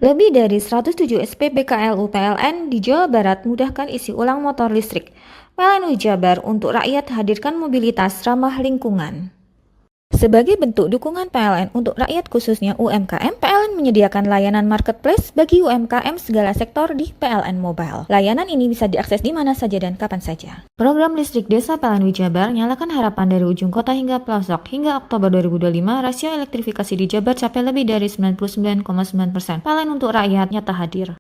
Lebih dari 107 SPBKLU PLN di Jawa Barat mudahkan isi ulang motor listrik. PLN Jabar untuk rakyat hadirkan mobilitas ramah lingkungan. Sebagai bentuk dukungan PLN untuk rakyat khususnya UMKM, PLN menyediakan layanan marketplace bagi UMKM segala sektor di PLN Mobile. Layanan ini bisa diakses di mana saja dan kapan saja. Program listrik desa PLN Jabar nyalakan harapan dari ujung kota hingga pelosok. Hingga Oktober 2025, rasio elektrifikasi di Jabar capai lebih dari 99,9%. PLN untuk rakyat nyata hadir.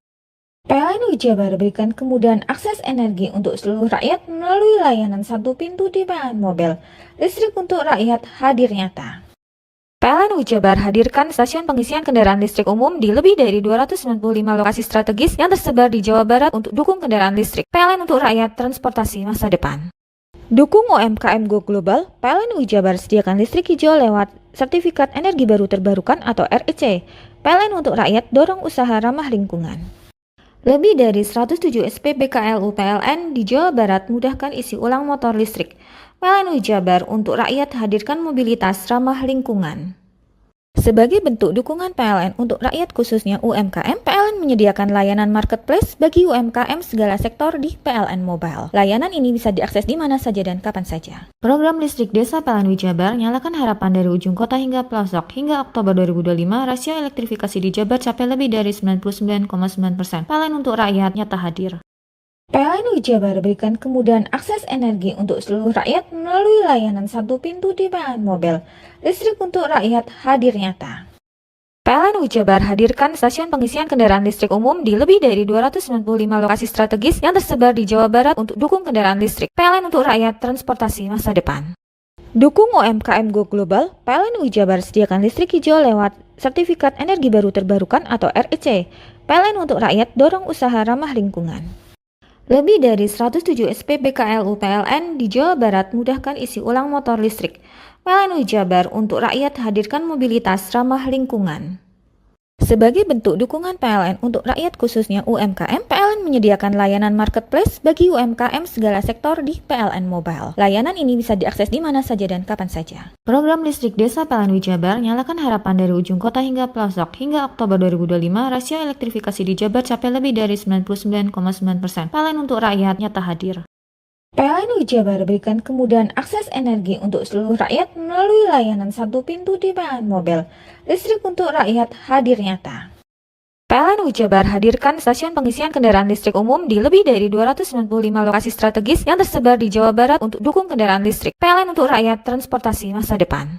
PLN Jabar berikan kemudahan akses energi untuk seluruh rakyat melalui layanan satu pintu di PLN Mobile. Listrik untuk rakyat hadir nyata. PLN Jabar hadirkan stasiun pengisian kendaraan listrik umum di lebih dari 295 lokasi strategis yang tersebar di Jawa Barat untuk dukung kendaraan listrik. PLN untuk rakyat transportasi masa depan. Dukung UMKM Go Global, PLN Jabar sediakan listrik hijau lewat Sertifikat Energi Baru Terbarukan atau REC. PLN untuk rakyat dorong usaha ramah lingkungan. Lebih dari 107 SPBKLU PLN di Jawa Barat mudahkan isi ulang motor listrik. PLN Jabar untuk rakyat hadirkan mobilitas ramah lingkungan. Sebagai bentuk dukungan PLN untuk rakyat khususnya UMKM, PLN menyediakan layanan marketplace bagi UMKM segala sektor di PLN Mobile. Layanan ini bisa diakses di mana saja dan kapan saja. Program listrik desa PLN Jabar nyalakan harapan dari ujung kota hingga pelosok. Hingga Oktober 2025, rasio elektrifikasi di Jabar capai lebih dari 99,9%. PLN untuk rakyat nyata hadir. PLN Jabar berikan kemudahan akses energi untuk seluruh rakyat melalui layanan satu pintu di PLN Mobile. Listrik untuk rakyat hadir nyata. PLN Jabar hadirkan stasiun pengisian kendaraan listrik umum di lebih dari 295 lokasi strategis yang tersebar di Jawa Barat untuk dukung kendaraan listrik. PLN untuk rakyat transportasi masa depan. Dukung UMKM Go Global, PLN Jabar sediakan listrik hijau lewat Sertifikat Energi Baru Terbarukan atau REC. PLN untuk rakyat dorong usaha ramah lingkungan. Lebih dari 107 SPBKLU PLN di Jawa Barat mudahkan isi ulang motor listrik. PLN Jabar untuk rakyat hadirkan mobilitas ramah lingkungan. Sebagai bentuk dukungan PLN untuk rakyat khususnya UMKM, PLN menyediakan layanan marketplace bagi UMKM segala sektor di PLN Mobile. Layanan ini bisa diakses di mana saja dan kapan saja. Program listrik desa PLN Jabar nyalakan harapan dari ujung kota hingga pelosok. Hingga Oktober 2025, rasio elektrifikasi di Jabar capai lebih dari 99,9%. PLN untuk rakyat nyata hadir. PLN Jabar berikan kemudahan akses energi untuk seluruh rakyat melalui layanan satu pintu di PLN Mobile. Listrik untuk rakyat hadir nyata. PLN Jabar hadirkan stasiun pengisian kendaraan listrik umum di lebih dari 295 lokasi strategis yang tersebar di Jawa Barat untuk dukung kendaraan listrik. PLN untuk rakyat transportasi masa depan.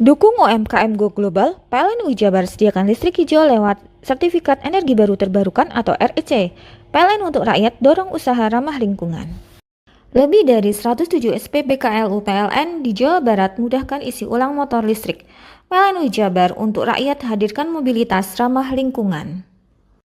Dukung UMKM Go Global, PLN Jabar sediakan listrik hijau lewat Sertifikat Energi Baru Terbarukan atau REC. PLN untuk rakyat dorong usaha ramah lingkungan. Lebih dari 107 SPBKLU PLN di Jawa Barat mudahkan isi ulang motor listrik. PLN Jabar untuk rakyat hadirkan mobilitas ramah lingkungan.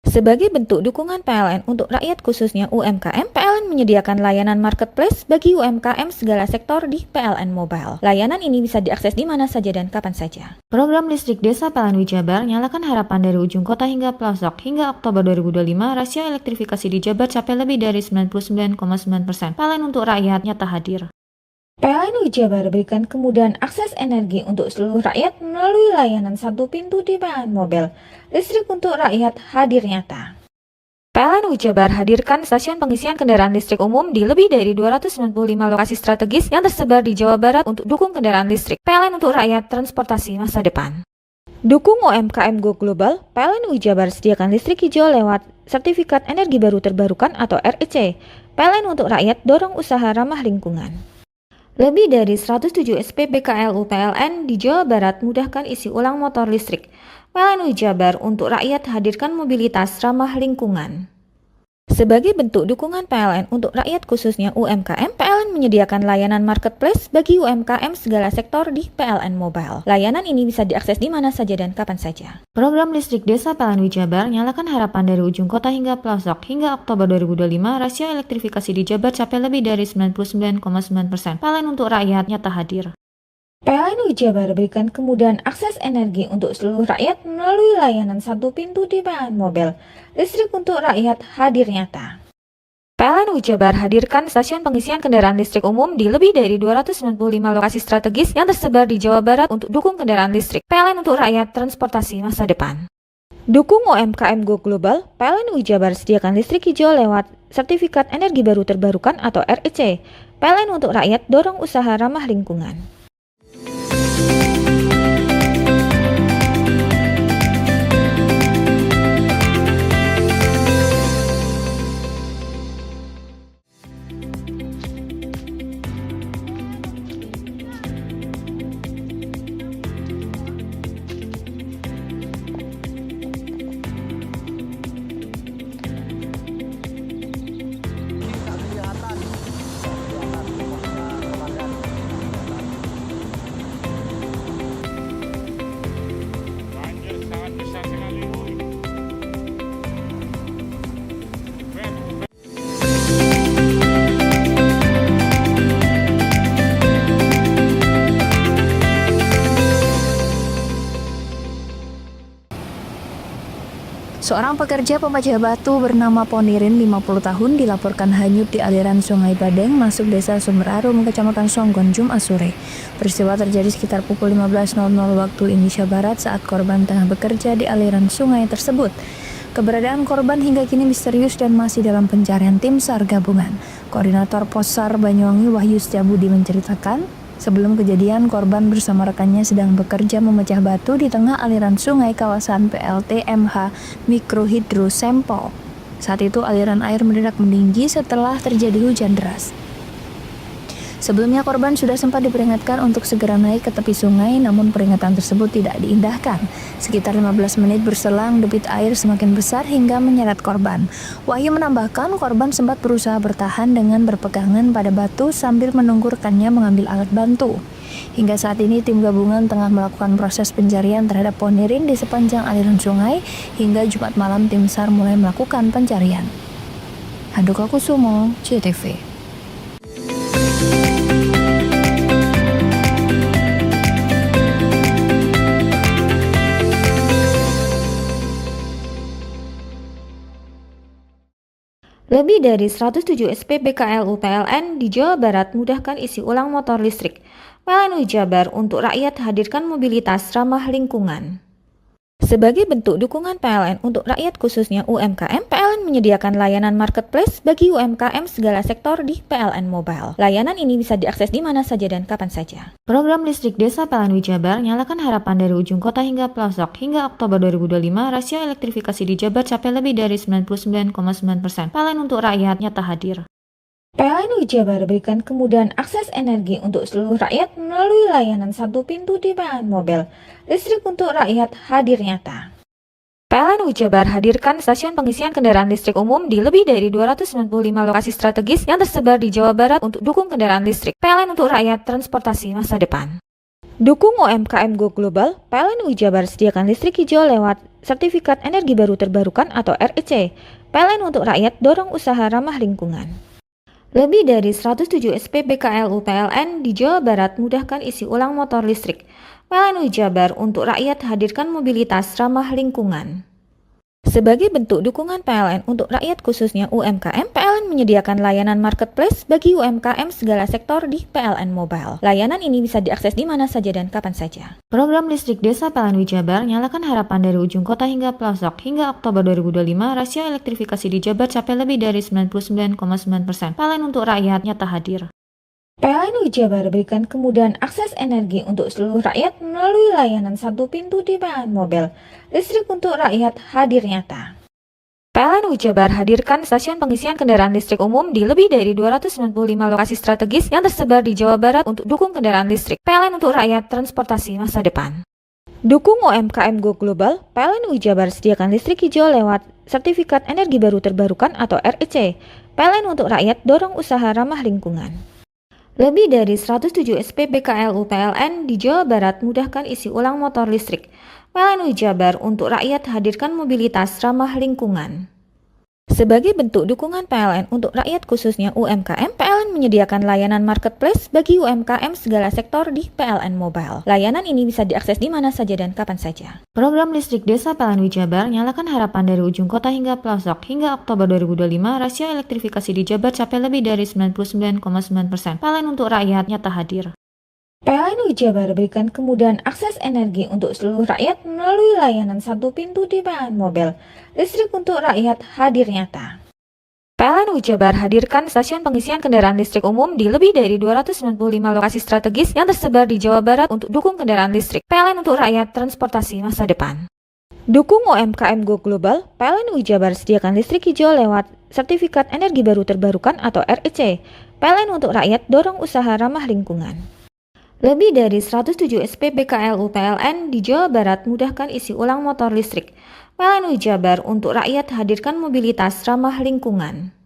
Sebagai bentuk dukungan PLN untuk rakyat khususnya UMKM, PLN menyediakan layanan marketplace bagi UMKM segala sektor di PLN Mobile. Layanan ini bisa diakses di mana saja dan kapan saja. Program listrik desa PLN Jabar nyalakan harapan dari ujung kota hingga pelosok. Hingga Oktober 2025, rasio elektrifikasi di Jabar capai lebih dari 99,9%. PLN untuk rakyat nyata hadir. PLN Jabar berikan kemudahan akses energi untuk seluruh rakyat melalui layanan satu pintu di PLN Mobile. Listrik untuk rakyat hadir nyata. PLN Jabar hadirkan stasiun pengisian kendaraan listrik umum di lebih dari 295 lokasi strategis yang tersebar di Jawa Barat untuk dukung kendaraan listrik. PLN untuk rakyat transportasi masa depan. Dukung UMKM Go Global, PLN Jabar sediakan listrik hijau lewat Sertifikat Energi Baru Terbarukan atau REC. PLN untuk rakyat dorong usaha ramah lingkungan. Lebih dari 107 SPBKLU PLN di Jawa Barat mudahkan isi ulang motor listrik. PLN Jabar untuk rakyat hadirkan mobilitas ramah lingkungan. Sebagai bentuk dukungan PLN untuk rakyat khususnya UMKM, PLN menyediakan layanan marketplace bagi UMKM segala sektor di PLN Mobile. Layanan ini bisa diakses di mana saja dan kapan saja. Program listrik desa PLN Jabar nyalakan harapan dari ujung kota hingga pelosok. Hingga Oktober 2025, rasio elektrifikasi di Jabar capai lebih dari 99,9%. PLN untuk rakyat nyata hadir. PLN Jabar berikan kemudahan akses energi untuk seluruh rakyat melalui layanan satu pintu di PLN Mobile. Listrik untuk rakyat hadir nyata. PLN Jabar hadirkan stasiun pengisian kendaraan listrik umum di lebih dari 295 lokasi strategis yang tersebar di Jawa Barat untuk dukung kendaraan listrik. PLN untuk rakyat transportasi masa depan. Dukung UMKM Go Global, PLN Jabar sediakan listrik hijau lewat Sertifikat Energi Baru Terbarukan atau REC. PLN untuk rakyat dorong usaha ramah lingkungan. Banjir sangat besar sekali. Seorang pekerja pemecah batu bernama Ponirin 50 tahun dilaporkan hanyut di aliran Sungai Badeng masuk desa Sumerarum, Kecamatan Songgon, Jumat sore. Peristiwa terjadi sekitar pukul 15.00 waktu Indonesia Barat saat korban tengah bekerja di aliran sungai tersebut. Keberadaan korban hingga kini misterius dan masih dalam pencarian tim SAR gabungan. Koordinator Possar Banyuwangi Wahyu Setiabudi menceritakan, sebelum kejadian, korban bersama rekannya sedang bekerja memecah batu di tengah aliran sungai kawasan PLT MH Mikrohidro Sempol. Saat itu aliran air mendadak meninggi setelah terjadi hujan deras. Sebelumnya korban sudah sempat diperingatkan untuk segera naik ke tepi sungai, namun peringatan tersebut tidak diindahkan. Sekitar 15 menit berselang, debit air semakin besar hingga menyeret korban. Wahyu menambahkan korban sempat berusaha bertahan dengan berpegangan pada batu sambil menunggu rekannya mengambil alat bantu. Hingga saat ini tim gabungan tengah melakukan proses pencarian terhadap Ponirin di sepanjang aliran sungai. Hingga Jumat malam tim SAR mulai melakukan pencarian. Handoko Kusumo, CTV. Lebih dari 107 SPBKLU PLN di Jawa Barat mudahkan isi ulang motor listrik. PLN Jabar untuk rakyat hadirkan mobilitas ramah lingkungan. Sebagai bentuk dukungan PLN untuk rakyat khususnya UMKM, PLN menyediakan layanan marketplace bagi UMKM segala sektor di PLN Mobile. Layanan ini bisa diakses di mana saja dan kapan saja. Program listrik desa PLN Jabar nyalakan harapan dari ujung kota hingga pelosok. Hingga Oktober 2025, rasio elektrifikasi di Jabar capai lebih dari 99,9%. PLN untuk rakyat nyata hadir. PLN Jabar berikan kemudahan akses energi untuk seluruh rakyat melalui layanan satu pintu di PLN Mobile. Listrik untuk rakyat hadir nyata. PLN Jabar hadirkan stasiun pengisian kendaraan listrik umum di lebih dari 295 lokasi strategis yang tersebar di Jawa Barat untuk dukung kendaraan listrik. PLN untuk rakyat transportasi masa depan. Dukung UMKM Go Global, PLN Jabar sediakan listrik hijau lewat Sertifikat Energi Baru Terbarukan atau REC. PLN untuk rakyat dorong usaha ramah lingkungan. Lebih dari 107 SPBKLU PLN di Jawa Barat mudahkan isi ulang motor listrik. PLN Jabar untuk rakyat hadirkan mobilitas ramah lingkungan. Sebagai bentuk dukungan PLN untuk rakyat khususnya UMKM, PLN menyediakan layanan marketplace bagi UMKM segala sektor di PLN Mobile. Layanan ini bisa diakses di mana saja dan kapan saja. Program listrik desa PLN Jabar nyalakan harapan dari ujung kota hingga pelosok. Hingga Oktober 2025, rasio elektrifikasi di Jabar capai lebih dari 99,9%. PLN untuk rakyat nyata hadir. PLN Jabar berikan kemudahan akses energi untuk seluruh rakyat melalui layanan satu pintu di PLN Mobile. Listrik untuk rakyat hadir nyata. PLN Jabar hadirkan stasiun pengisian kendaraan listrik umum di lebih dari 295 lokasi strategis yang tersebar di Jawa Barat untuk dukung kendaraan listrik. PLN untuk rakyat transportasi masa depan. Dukung UMKM Go Global, PLN Jabar sediakan listrik hijau lewat Sertifikat Energi Baru Terbarukan atau REC. PLN untuk rakyat dorong usaha ramah lingkungan. Lebih dari 107 SPBKLU PLN di Jawa Barat mudahkan isi ulang motor listrik. PLN Jabar untuk rakyat hadirkan mobilitas ramah lingkungan. Sebagai bentuk dukungan PLN untuk rakyat khususnya UMKM, PLN menyediakan layanan marketplace bagi UMKM segala sektor di PLN Mobile. Layanan ini bisa diakses di mana saja dan kapan saja. Program listrik desa PLN Jabar nyalakan harapan dari ujung kota hingga pelosok. Hingga Oktober 2025, rasio elektrifikasi di Jabar capai lebih dari 99,9%. PLN untuk rakyat nyata hadir. PLN Jabar berikan kemudahan akses energi untuk seluruh rakyat melalui layanan satu pintu di PLN Mobile. Listrik untuk rakyat hadir nyata. PLN Jabar hadirkan stasiun pengisian kendaraan listrik umum di lebih dari 295 lokasi strategis yang tersebar di Jawa Barat untuk dukung kendaraan listrik. PLN untuk rakyat transportasi masa depan. Dukung UMKM Go Global, PLN Jabar sediakan listrik hijau lewat Sertifikat Energi Baru Terbarukan atau REC. PLN untuk rakyat dorong usaha ramah lingkungan. Lebih dari 107 SPBKLU PLN di Jawa Barat mudahkan isi ulang motor listrik. PLN Jabar untuk rakyat hadirkan mobilitas ramah lingkungan.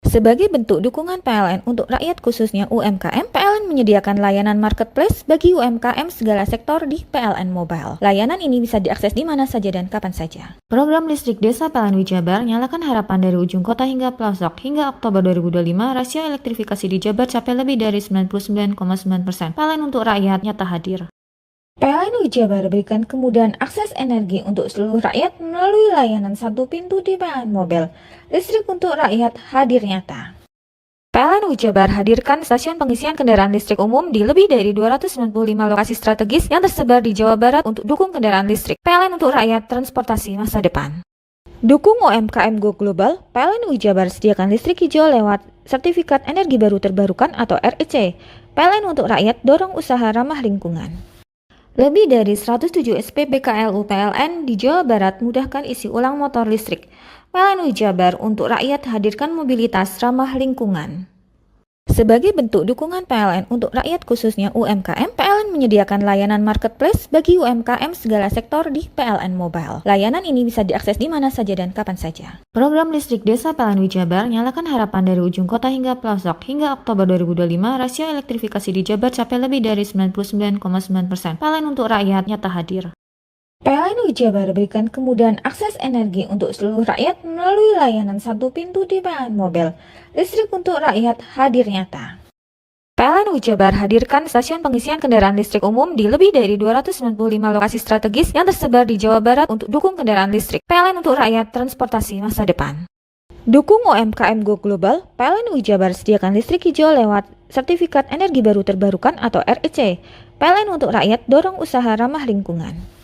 Sebagai bentuk dukungan PLN untuk rakyat khususnya UMKM, PLN menyediakan layanan marketplace bagi UMKM segala sektor di PLN Mobile. Layanan ini bisa diakses di mana saja dan kapan saja. Program listrik desa PLN Jabar nyalakan harapan dari ujung kota hingga pelosok. Hingga Oktober 2025, rasio elektrifikasi di Jabar capai lebih dari 99,9%. PLN untuk rakyat nyata hadir. PLN Jabar berikan kemudahan akses energi untuk seluruh rakyat melalui layanan satu pintu di PLN Mobile. Listrik untuk rakyat hadir nyata. PLN Jabar hadirkan stasiun pengisian kendaraan listrik umum di lebih dari 295 lokasi strategis yang tersebar di Jawa Barat untuk dukung kendaraan listrik. PLN untuk rakyat transportasi masa depan. Dukung UMKM Go Global, PLN Jabar sediakan listrik hijau lewat Sertifikat Energi Baru Terbarukan atau REC. PLN untuk rakyat dorong usaha ramah lingkungan. Lebih dari 107 SPBKLU PLN di Jawa Barat mudahkan isi ulang motor listrik. PLN Jabar untuk rakyat hadirkan mobilitas ramah lingkungan. Sebagai bentuk dukungan PLN untuk rakyat khususnya UMKM, PLN menyediakan layanan marketplace bagi UMKM segala sektor di PLN Mobile. Layanan ini bisa diakses di mana saja dan kapan saja. Program listrik desa PLN Jabar nyalakan harapan dari ujung kota hingga pelosok. Hingga Oktober 2025, rasio elektrifikasi di Jabar capai lebih dari 99,9%. PLN untuk rakyat nyata hadir. PLN Jabar berikan kemudahan akses energi untuk seluruh rakyat melalui layanan satu pintu di PLN Mobile. Listrik untuk rakyat hadir nyata. PLN Jabar hadirkan stasiun pengisian kendaraan listrik umum di lebih dari 295 lokasi strategis yang tersebar di Jawa Barat untuk dukung kendaraan listrik. PLN untuk rakyat transportasi masa depan. Dukung UMKM Go Global, PLN Jabar sediakan listrik hijau lewat Sertifikat Energi Baru Terbarukan atau REC. PLN untuk rakyat dorong usaha ramah lingkungan.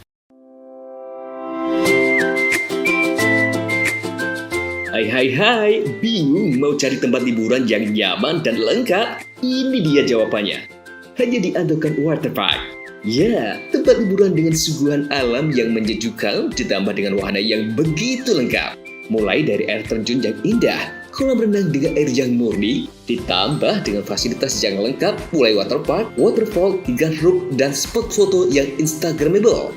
Hai, bingung mau cari tempat liburan yang nyaman dan lengkap? Ini dia jawabannya. Hanya di Andokan Waterpark. Ya, tempat liburan dengan suguhan alam yang menyejukkan ditambah dengan wahana yang begitu lengkap. Mulai dari air terjun yang indah, kolam renang dengan air yang murni, ditambah dengan fasilitas yang lengkap mulai waterpark, waterfall, hingga roof dan spot foto yang instagramable.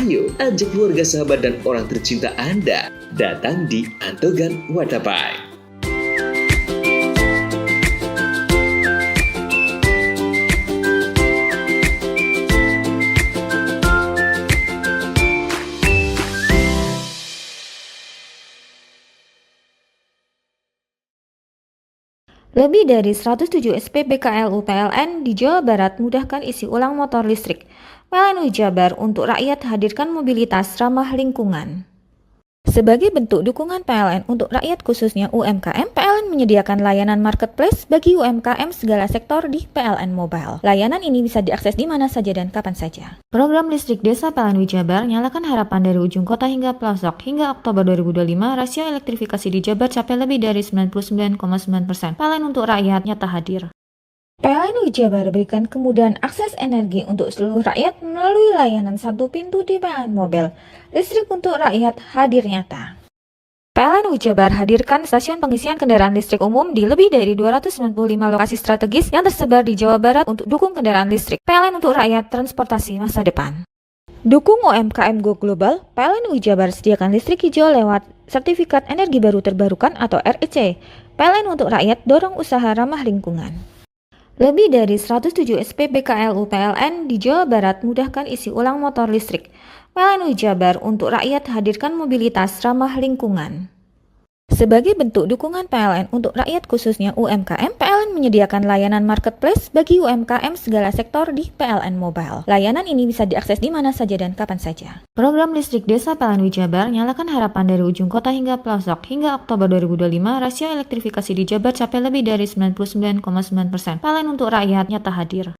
Ayo, ajak keluarga, sahabat, dan orang tercinta Anda datang di Andokan Waterpark. Lebih dari 107 SPBKLU PLN di Jawa Barat mudahkan isi ulang motor listrik. PLN Jabar untuk rakyat hadirkan mobilitas ramah lingkungan. Sebagai bentuk dukungan PLN untuk rakyat khususnya UMKM, PLN menyediakan layanan marketplace bagi UMKM segala sektor di PLN Mobile. Layanan ini bisa diakses di mana saja dan kapan saja. Program listrik desa PLN Jabar nyalakan harapan dari ujung kota hingga pelosok. Hingga Oktober 2025, rasio elektrifikasi di Jabar capai lebih dari 99,9%. PLN untuk rakyat nyata hadir. PLN Jabar berikan kemudahan akses energi untuk seluruh rakyat melalui layanan satu pintu di PLN Mobile. Listrik untuk rakyat hadir nyata. PLN Jabar hadirkan stasiun pengisian kendaraan listrik umum di lebih dari 295 lokasi strategis yang tersebar di Jawa Barat untuk dukung kendaraan listrik. PLN untuk rakyat transportasi masa depan. Dukung UMKM Go Global, PLN Jabar sediakan listrik hijau lewat Sertifikat Energi Baru Terbarukan atau REC. PLN untuk rakyat dorong usaha ramah lingkungan. Lebih dari 107 SPBKLU PLN di Jawa Barat mudahkan isi ulang motor listrik. PLN Jabar untuk rakyat hadirkan mobilitas ramah lingkungan. Sebagai bentuk dukungan PLN untuk rakyat khususnya UMKM, PLN menyediakan layanan marketplace bagi UMKM segala sektor di PLN Mobile. Layanan ini bisa diakses di mana saja dan kapan saja. Program listrik desa PLN Jabar nyalakan harapan dari ujung kota hingga pelosok. Hingga Oktober 2025, rasio elektrifikasi di Jabar capai lebih dari 99,9%. PLN untuk rakyat nyata hadir.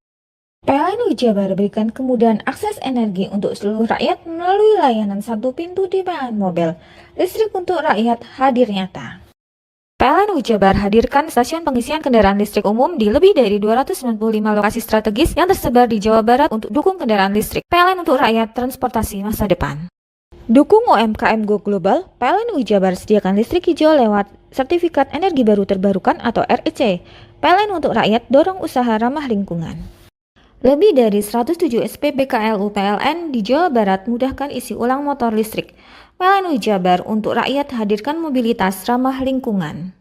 PLN Jabar berikan kemudahan akses energi untuk seluruh rakyat melalui layanan satu pintu di PLN Mobile. Listrik untuk rakyat hadir nyata. PLN Jabar hadirkan stasiun pengisian kendaraan listrik umum di lebih dari 295 lokasi strategis yang tersebar di Jawa Barat untuk dukung kendaraan listrik. PLN untuk rakyat transportasi masa depan. Dukung UMKM Go Global, PLN Jabar sediakan listrik hijau lewat Sertifikat Energi Baru Terbarukan atau REC. PLN untuk rakyat dorong usaha ramah lingkungan. Lebih dari 107 SPB KLU PLN di Jawa Barat mudahkan isi ulang motor listrik. PLN Jabar untuk rakyat hadirkan mobilitas ramah lingkungan.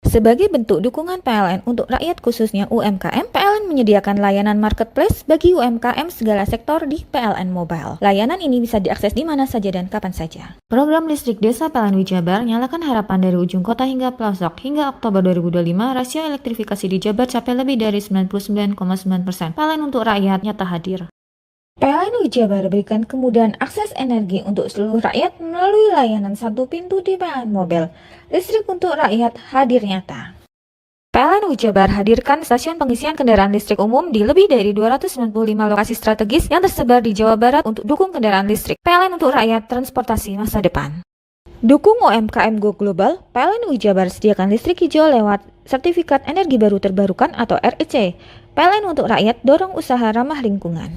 Sebagai bentuk dukungan PLN untuk rakyat khususnya UMKM, PLN menyediakan layanan marketplace bagi UMKM segala sektor di PLN Mobile. Layanan ini bisa diakses di mana saja dan kapan saja. Program listrik desa PLN Jabar nyalakan harapan dari ujung kota hingga pelosok. Hingga Oktober 2025, rasio elektrifikasi di Jabar capai lebih dari 99,9%. PLN untuk rakyat nyata hadir. PLN Jabar berikan kemudahan akses energi untuk seluruh rakyat melalui layanan satu pintu di PLN Mobile. Listrik untuk rakyat hadir nyata. PLN Jabar hadirkan stasiun pengisian kendaraan listrik umum di lebih dari 295 lokasi strategis yang tersebar di Jawa Barat untuk dukung kendaraan listrik. PLN untuk rakyat transportasi masa depan. Dukung UMKM Go Global, PLN Jabar sediakan listrik hijau lewat Sertifikat Energi Baru Terbarukan atau REC. PLN untuk rakyat dorong usaha ramah lingkungan.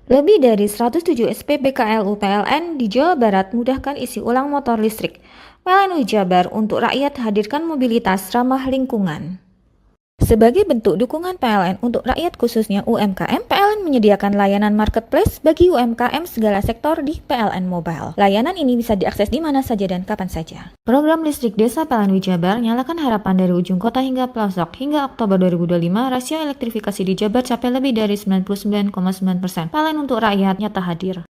Lebih dari 107 SPB KLU PLN di Jawa Barat mudahkan isi ulang motor listrik. PLN Jabar untuk rakyat hadirkan mobilitas ramah lingkungan. Sebagai bentuk dukungan PLN untuk rakyat khususnya UMKM, PLN menyediakan layanan marketplace bagi UMKM segala sektor di PLN Mobile. Layanan ini bisa diakses di mana saja dan kapan saja. Program listrik desa PLN Jabar nyalakan harapan dari ujung kota hingga pelosok. Hingga Oktober 2025, rasio elektrifikasi di Jabar capai lebih dari 99,9%. PLN untuk rakyat nyata hadir.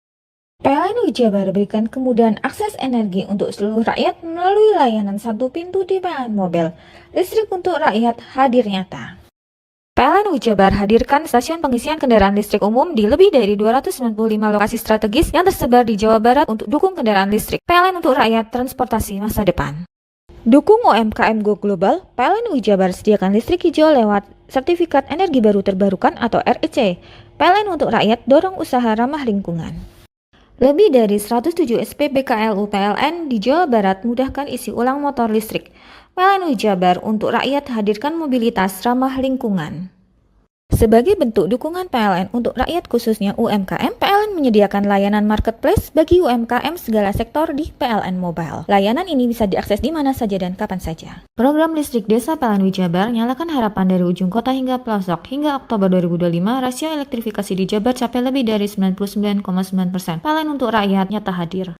PLN Jabar berikan kemudahan akses energi untuk seluruh rakyat melalui layanan satu pintu di PLN Mobile. Listrik untuk rakyat hadir nyata. PLN Jabar hadirkan stasiun pengisian kendaraan listrik umum di lebih dari 295 lokasi strategis yang tersebar di Jawa Barat untuk dukung kendaraan listrik. PLN untuk rakyat transportasi masa depan. Dukung UMKM Go Global, PLN Jabar sediakan listrik hijau lewat Sertifikat Energi Baru Terbarukan atau REC. PLN untuk rakyat dorong usaha ramah lingkungan. Lebih dari 107 SPB KLU PLN di Jawa Barat mudahkan isi ulang motor listrik. PLN Jabar untuk rakyat hadirkan mobilitas ramah lingkungan. Sebagai bentuk dukungan PLN untuk rakyat khususnya UMKM, PLN menyediakan layanan marketplace bagi UMKM segala sektor di PLN Mobile. Layanan ini bisa diakses di mana saja dan kapan saja. Program listrik desa PLN Jabar nyalakan harapan dari ujung kota hingga pelosok. Hingga Oktober 2025, rasio elektrifikasi di Jabar capai lebih dari 99,9%. PLN untuk rakyat nyata hadir.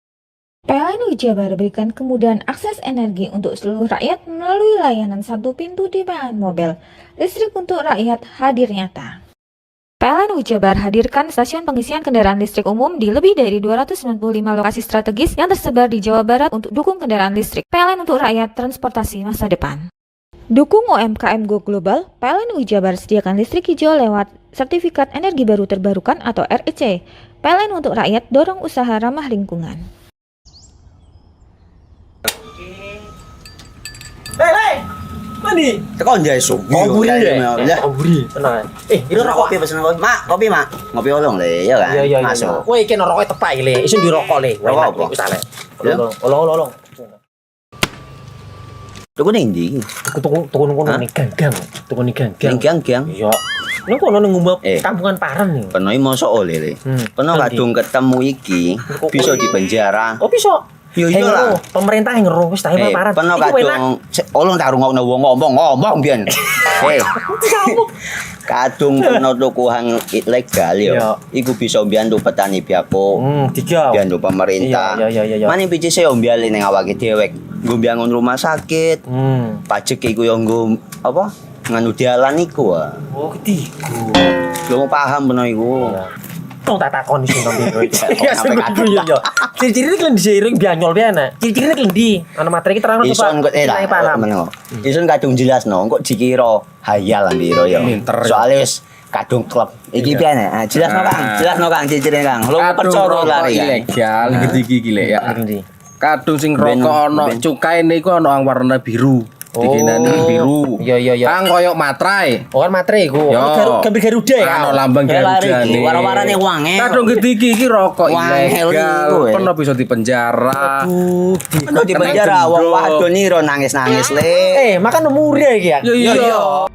PLN Jabar berikan kemudahan akses energi untuk seluruh rakyat melalui layanan satu pintu di PLN Mobile. Listrik untuk rakyat hadir nyata. PLN Jabar hadirkan stasiun pengisian kendaraan listrik umum di lebih dari 295 lokasi strategis yang tersebar di Jawa Barat untuk dukung kendaraan listrik. PLN untuk rakyat transportasi masa depan. Dukung UMKM Go Global, PLN Jabar sediakan listrik hijau lewat Sertifikat Energi Baru Terbarukan atau REC. PLN untuk rakyat dorong usaha ramah lingkungan. Hei, mandi. Tekan jaya subuh. Buri deh. Ya. Buri, tenang. Ini rokok kopi pesen kopi. Mak, kopi, Mak. Ngopi olong le, ya kan? Iya. Masuk. Woi, iki rokok tepak le. Isun dirokok le. Rokok apa? Wis ale. Ya. Olong. Tuku ning ndi? Tuku ngono ning gang. Tuku ning gang. Ning gang. Iya. Ning kono ning ngumba Eh. kampungan Paren nih. Kono iki mosok oleh le. Kono Nanti. kadung ketemu iki bisa dipenjara. Oh, bisa. Yo iya lah. Pemerintah yang ngeruh wis tahe Paren. Kono Iku enak. kadung olong tak rungokno wong ngomong biyen. Kadung kono tuku hang ilegal yo. Iya. Iku bisa mbiyantu petani biako. Tiga. Mbiyantu pemerintah. Iya. Mane picise yo mbiali ning awake dhewek. Nggo mbiyangun rumah sakit. Pajak iku yo nggo apa? Nganu dalan iku. Oh, ketiku. Lu paham bener iku. Iya. Tong tak takon sing nang biro. Ya, Ya sampe yo yo. Ciri-cirine klendi seiring bianyol piana. Ciri-cirine klendi. Ana materi ki terangno Ison kok Nilai paham. meneng. Ison kadung jelasno kok dikira hayal ambiro ya. Pinter. Soale wis kadung klub. Iki piye nek? Jelasno Kang, jelasno Kang ciri-cirine Kang. Lu percaya lari kan. ilegal iki gile ya. Klendi. Kadung sing Ben- rokok ono ben- cukaine iku ono warna biru. Dikenani biru. Iya iya iya. Kang koyo matrai. Oh kan materi iku. Yo. Gambar Garuda ya. Ano lambang Ya lari Garuda iki, nih. wara-warane wangel. Kadung iki rokok Wangel ilegal. iku, Pernah bisa dipenjara. Aduh, Ono di penjara wong wadon niro nangis-nangis le. makan murah iki ya. Iya.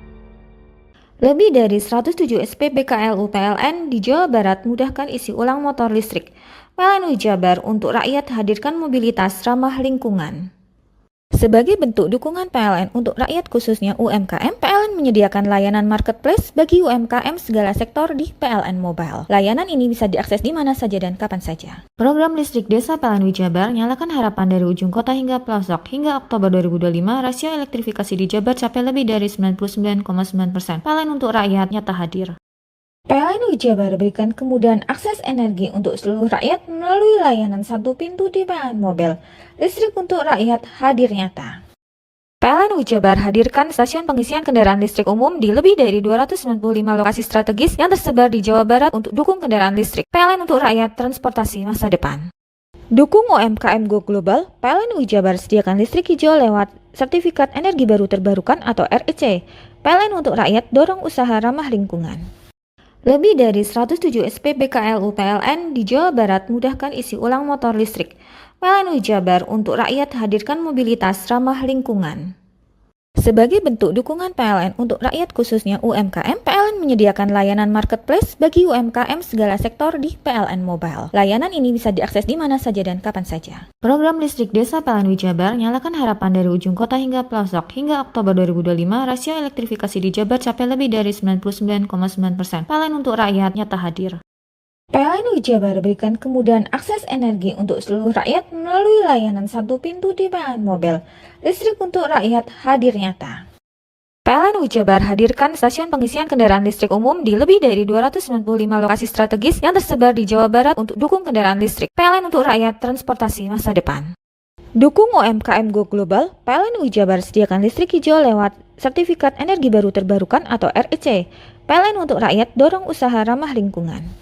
Lebih dari 107 SPB KLU PLN di Jawa Barat mudahkan isi ulang motor listrik. PLN Jabar untuk rakyat hadirkan mobilitas ramah lingkungan. Sebagai bentuk dukungan PLN untuk rakyat khususnya UMKM, PLN menyediakan layanan marketplace bagi UMKM segala sektor di PLN Mobile. Layanan ini bisa diakses di mana saja dan kapan saja. Program listrik desa PLN Jabar nyalakan harapan dari ujung kota hingga pelosok. Hingga Oktober 2025, rasio elektrifikasi di Jabar capai lebih dari 99,9%. PLN untuk rakyat nyata hadir. PLN Jabar berikan kemudahan akses energi untuk seluruh rakyat melalui layanan satu pintu di PLN Mobile. Listrik untuk rakyat hadir nyata. PLN Jabar hadirkan stasiun pengisian kendaraan listrik umum di lebih dari 295 lokasi strategis yang tersebar di Jawa Barat untuk dukung kendaraan listrik. PLN untuk rakyat transportasi masa depan. Dukung UMKM Go Global, PLN Jabar sediakan listrik hijau lewat Sertifikat Energi Baru Terbarukan atau REC. PLN untuk rakyat dorong usaha ramah lingkungan. Lebih dari 107 SPB KLU PLN di Jawa Barat mudahkan isi ulang motor listrik. PLN Jabar untuk rakyat hadirkan mobilitas ramah lingkungan. Sebagai bentuk dukungan PLN untuk rakyat khususnya UMKM, PLN menyediakan layanan marketplace bagi UMKM segala sektor di PLN Mobile. Layanan ini bisa diakses di mana saja dan kapan saja. Program listrik desa PLN Jabar nyalakan harapan dari ujung kota hingga pelosok. Hingga Oktober 2025, rasio elektrifikasi di Jabar capai lebih dari 99,9%. PLN untuk rakyat nyata hadir. PLN Jabar berikan kemudahan akses energi untuk seluruh rakyat melalui layanan satu pintu di PLN Mobile. Listrik untuk rakyat hadir nyata. PLN Jabar hadirkan stasiun pengisian kendaraan listrik umum di lebih dari 295 lokasi strategis yang tersebar di Jawa Barat untuk dukung kendaraan listrik. PLN untuk rakyat transportasi masa depan. Dukung UMKM Go Global, PLN Jabar sediakan listrik hijau lewat Sertifikat Energi Baru Terbarukan atau REC. PLN untuk rakyat dorong usaha ramah lingkungan.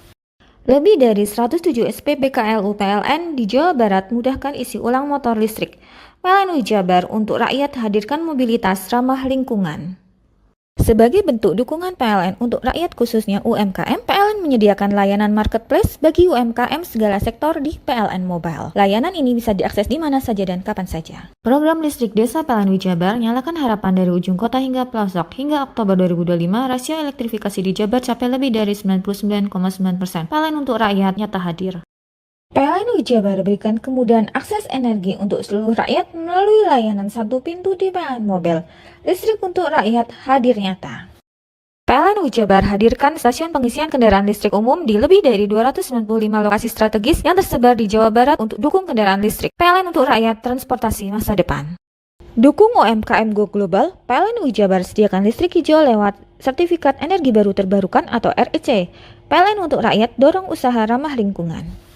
Lebih dari 107 SPB KLU PLN di Jawa Barat mudahkan isi ulang motor listrik. PLN Jabar untuk rakyat hadirkan mobilitas ramah lingkungan. Sebagai bentuk dukungan PLN untuk rakyat khususnya UMKM, PLN menyediakan layanan marketplace bagi UMKM segala sektor di PLN Mobile. Layanan ini bisa diakses di mana saja dan kapan saja. Program listrik desa PLN Jabar nyalakan harapan dari ujung kota hingga pelosok. Hingga Oktober 2025, rasio elektrifikasi di Jabar capai lebih dari 99,9%. PLN untuk rakyat nyata hadir. PLN Jabar berikan kemudahan akses energi untuk seluruh rakyat melalui layanan satu pintu di PLN Mobile. Listrik untuk rakyat hadir nyata. PLN Jabar hadirkan stasiun pengisian kendaraan listrik umum di lebih dari 295 lokasi strategis yang tersebar di Jawa Barat untuk dukung kendaraan listrik. PLN untuk rakyat transportasi masa depan. Dukung UMKM Go Global, PLN Jabar sediakan listrik hijau lewat Sertifikat Energi Baru Terbarukan atau REC. PLN untuk rakyat dorong usaha ramah lingkungan.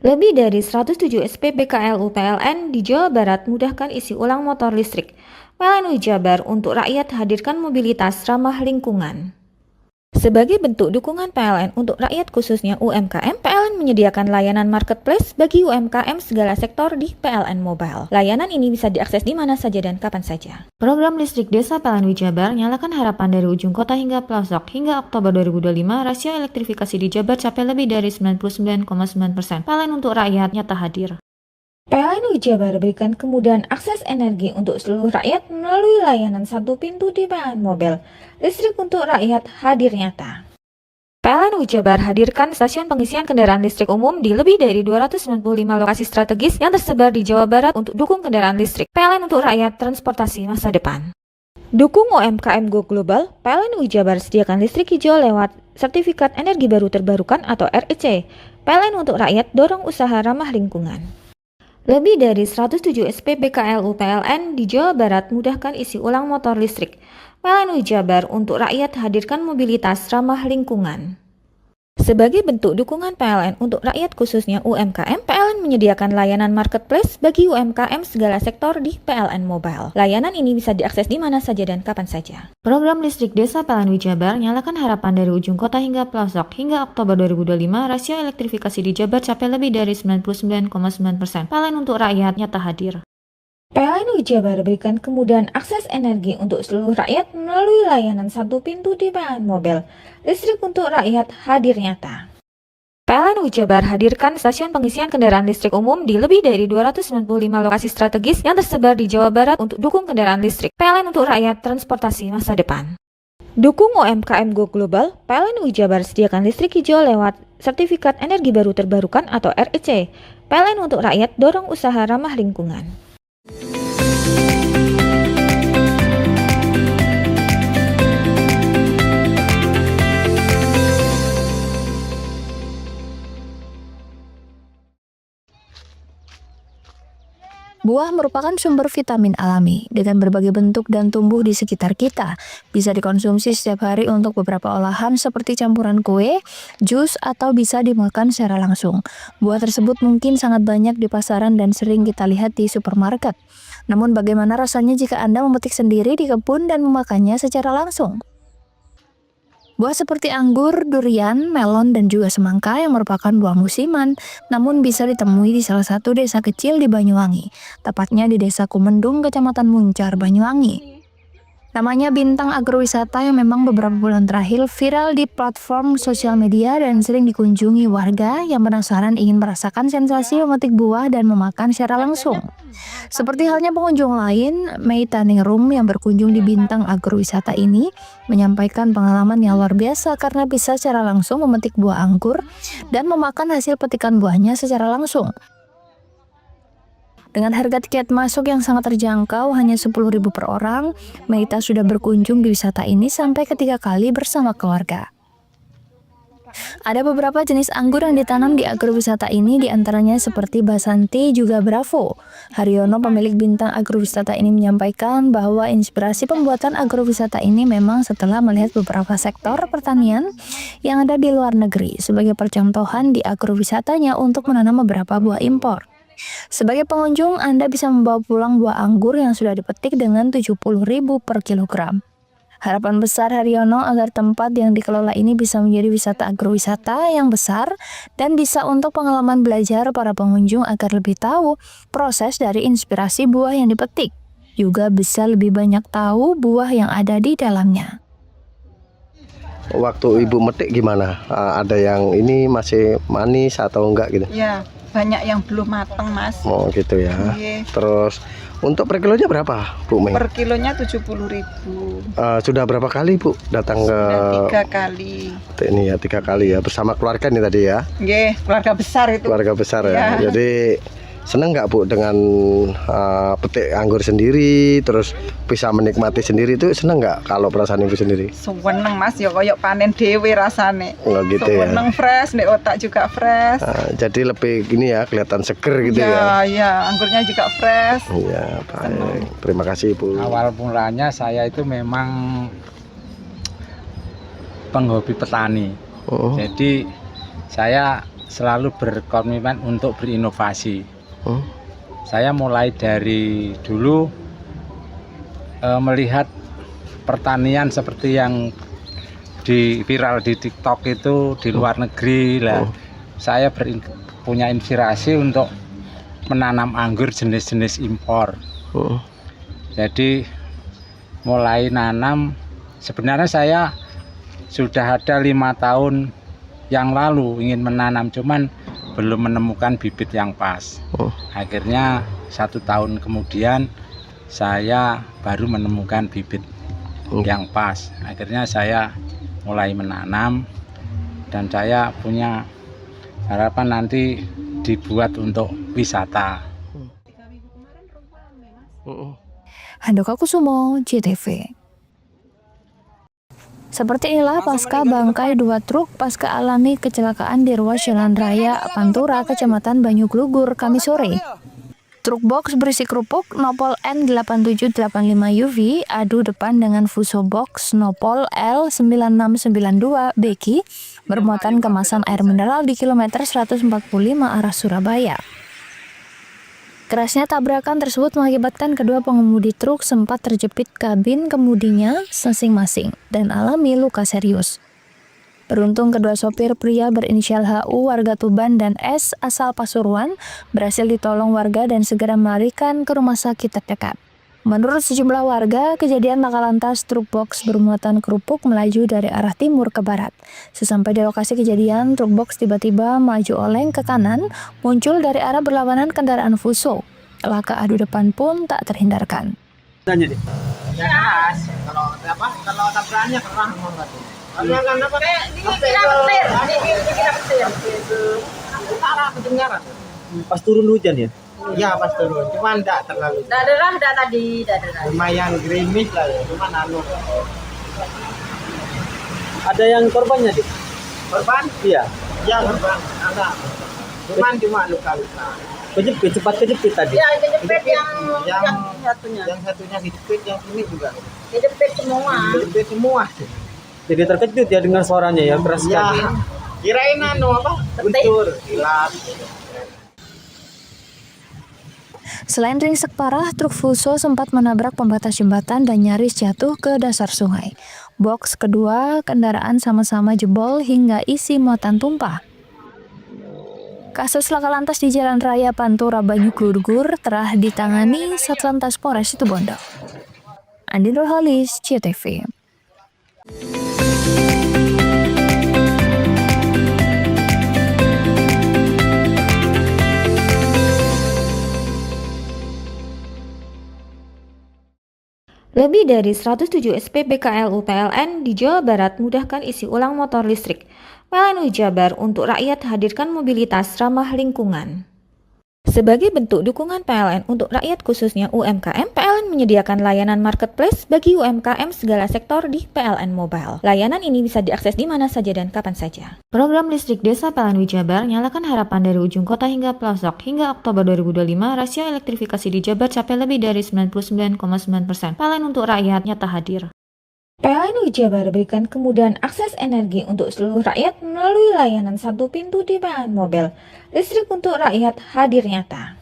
Lebih dari 107 SPB KLU PLN di Jawa Barat mudahkan isi ulang motor listrik. PLN Jabar untuk rakyat hadirkan mobilitas ramah lingkungan. Sebagai bentuk dukungan PLN untuk rakyat khususnya UMKM, PLN menyediakan layanan marketplace bagi UMKM segala sektor di PLN Mobile. Layanan ini bisa diakses di mana saja dan kapan saja. Program listrik desa PLN Jabar nyalakan harapan dari ujung kota hingga pelosok. Hingga Oktober 2025, rasio elektrifikasi di Jabar capai lebih dari 99,9%. PLN untuk rakyat nyata hadir. PLN Jabar berikan kemudahan akses energi untuk seluruh rakyat melalui layanan satu pintu di PLN Mobile. Listrik untuk rakyat hadir nyata. PLN Jabar hadirkan stasiun pengisian kendaraan listrik umum di lebih dari 295 lokasi strategis yang tersebar di Jawa Barat untuk dukung kendaraan listrik. PLN untuk rakyat transportasi masa depan. Dukung UMKM Go Global, PLN Jabar sediakan listrik hijau lewat Sertifikat Energi Baru Terbarukan atau REC. PLN untuk rakyat dorong usaha ramah lingkungan. Lebih dari 107 SPB KLU PLN di Jawa Barat mudahkan isi ulang motor listrik. PLN Jabar untuk rakyat hadirkan mobilitas ramah lingkungan. Sebagai bentuk dukungan PLN untuk rakyat khususnya UMKM, PLN menyediakan layanan marketplace bagi UMKM segala sektor di PLN Mobile. Layanan ini bisa diakses di mana saja dan kapan saja. Program listrik Desa PLN Jabar nyalakan harapan dari ujung kota hingga pelosok. Hingga Oktober 2025, rasio elektrifikasi di Jabar capai lebih dari 99,9%. PLN untuk rakyat nyata hadir. PLN Jabar berikan kemudahan akses energi untuk seluruh rakyat melalui layanan satu pintu di PLN Mobile. Listrik untuk rakyat hadir nyata. PLN Jabar hadirkan stasiun pengisian kendaraan listrik umum di lebih dari 295 lokasi strategis yang tersebar di Jawa Barat untuk dukung kendaraan listrik. PLN untuk rakyat transportasi masa depan. Dukung UMKM Go Global, PLN Jabar sediakan listrik hijau lewat Sertifikat Energi Baru Terbarukan atau REC. PLN untuk rakyat dorong usaha ramah lingkungan. Buah merupakan sumber vitamin alami dengan berbagai bentuk dan tumbuh di sekitar kita. Bisa dikonsumsi setiap hari untuk beberapa olahan seperti campuran kue, jus, atau bisa dimakan secara langsung. Buah tersebut mungkin sangat banyak di pasaran dan sering kita lihat di supermarket. Namun bagaimana rasanya jika Anda memetik sendiri di kebun dan memakannya secara langsung? Buah seperti anggur, durian, melon, dan juga semangka yang merupakan buah musiman, namun bisa ditemui di salah satu desa kecil di Banyuwangi, tepatnya di Desa Kumendung, Kecamatan Muncar, Banyuwangi. Namanya Bintang Agrowisata yang memang beberapa bulan terakhir viral di platform sosial media dan sering dikunjungi warga yang penasaran ingin merasakan sensasi memetik buah dan memakan secara langsung. Seperti halnya pengunjung lain, Mei Taningrum yang berkunjung di Bintang Agrowisata ini menyampaikan pengalaman yang luar biasa karena bisa secara langsung memetik buah anggur dan memakan hasil petikan buahnya secara langsung. Dengan harga tiket masuk yang sangat terjangkau hanya 10.000 per orang, Meita sudah berkunjung di wisata ini sampai ketiga kali bersama keluarga. Ada beberapa jenis anggur yang ditanam di agrowisata ini, diantaranya seperti Basanti juga Bravo. Haryono, pemilik Bintang Agrowisata ini menyampaikan bahwa inspirasi pembuatan agrowisata ini memang setelah melihat beberapa sektor pertanian yang ada di luar negeri sebagai percontohan di agrowisatanya untuk menanam beberapa buah impor. Sebagai pengunjung, Anda bisa membawa pulang buah anggur yang sudah dipetik dengan 70.000 per kilogram. Harapan besar Haryono agar tempat yang dikelola ini bisa menjadi wisata agrowisata yang besar dan bisa untuk pengalaman belajar para pengunjung agar lebih tahu proses dari inspirasi buah yang dipetik. Juga bisa lebih banyak tahu buah yang ada di dalamnya. Waktu ibu metik gimana? Ada yang ini masih manis atau enggak gitu? Ya, banyak yang belum matang, Mas. Oh gitu ya. Iya. Terus untuk per kilonya berapa, Bu Mei? Per kilonya 70.000. Sudah berapa kali Bu datang ke Sudah 3 kali. ini ya, 3 kali ya, bersama keluarga nih tadi ya? Nggih, keluarga besar itu. Keluarga besar ya. Ya. Jadi seneng nggak Bu dengan petik anggur sendiri, terus bisa menikmati sendiri, itu seneng nggak kalau perasaan ibu sendiri? Seneng, Mas, ya koyok panen dewe rasane. Oh gitu ya. Seneng fresh, nek otak juga fresh. Jadi lebih ini ya, kelihatan seger gitu ya. Ya, ya, anggurnya juga fresh. Iya, baik. Terima kasih Ibu. Awal mulanya saya itu memang penghobi petani. Oh. Jadi saya selalu berkomitmen untuk berinovasi. Saya mulai dari dulu melihat pertanian seperti yang viral di TikTok itu di luar negeri lah. Saya punya inspirasi untuk menanam anggur jenis-jenis impor. Jadi mulai nanam, sebenarnya saya sudah ada 5 tahun yang lalu ingin menanam, cuman belum menemukan bibit yang pas. Akhirnya 1 tahun kemudian saya baru menemukan bibit yang pas. Akhirnya saya mulai menanam dan saya punya harapan nanti dibuat untuk wisata. Handoko Kusumo, JTV. Seperti inilah pasca bangkai 2 truk pasca alami kecelakaan di ruas Jalan Raya Pantura, Kecamatan Banyuglugur, Kamis sore. Truk box berisi kerupuk Nopol N8785UV adu depan dengan Fuso box Nopol L9692 Beki bermuatan kemasan air mineral di kilometer 145 arah Surabaya. Kerasnya tabrakan tersebut mengakibatkan kedua pengemudi truk sempat terjepit kabin kemudinya masing-masing dan alami luka serius. Beruntung kedua sopir pria berinisial HU warga Tuban dan S asal Pasuruan berhasil ditolong warga dan segera melarikan ke rumah sakit terdekat. Menurut sejumlah warga, kejadian laka lantas truk box bermuatan kerupuk melaju dari arah timur ke barat. Sesampai di lokasi kejadian, truk box tiba-tiba melaju oleng ke kanan, muncul dari arah berlawanan kendaraan Fuso. Laka adu depan pun tak terhindarkan. Tanya deh. Kalau tabrakannya pernah Pas turun hujan ya? Ya pas turun, cuman enggak terlalu. Daderah dah tadi, daderah. Lumayan gerimis lah ya, cuman Ada yang korbannya deh? korban? Iya. Ya korban, ada. Cuma luka-luka. Cepat kejepit tadi. Ya, kejepit yang satunya. Yang satunya dijepit, yang ini juga. Kejepit semua. Dijepit semua. Jadi terkejut ya dengan suaranya ya, keras sekali. Ya, kirain guntur, hilang. Selain ringsek parah, truk Fuso sempat menabrak pembatas jembatan dan nyaris jatuh ke dasar sungai. Box kedua kendaraan sama-sama jebol hingga isi muatan tumpah. Kasus laka lantas di Jalan Raya Pantura Banyu Glugur telah ditangani Satlantas Polres Situbondo. Andin Nurhalis, CTV. Lebih dari 107 SPBKLU PLN di Jawa Barat mudahkan isi ulang motor listrik. PLN Jabar untuk rakyat hadirkan mobilitas ramah lingkungan. Sebagai bentuk dukungan PLN untuk rakyat khususnya UMKM, PLN menyediakan layanan marketplace bagi UMKM segala sektor di PLN Mobile. Layanan ini bisa diakses di mana saja dan kapan saja. Program listrik desa PLN Jabar nyalakan harapan dari ujung kota hingga pelosok. Hingga Oktober 2025, rasio elektrifikasi di Jabar capai lebih dari 99,9%. PLN untuk rakyat nyata hadir. PLN Jabar berikan kemudahan akses energi untuk seluruh rakyat melalui layanan satu pintu di PLN Mobile. Listrik untuk rakyat hadir nyata.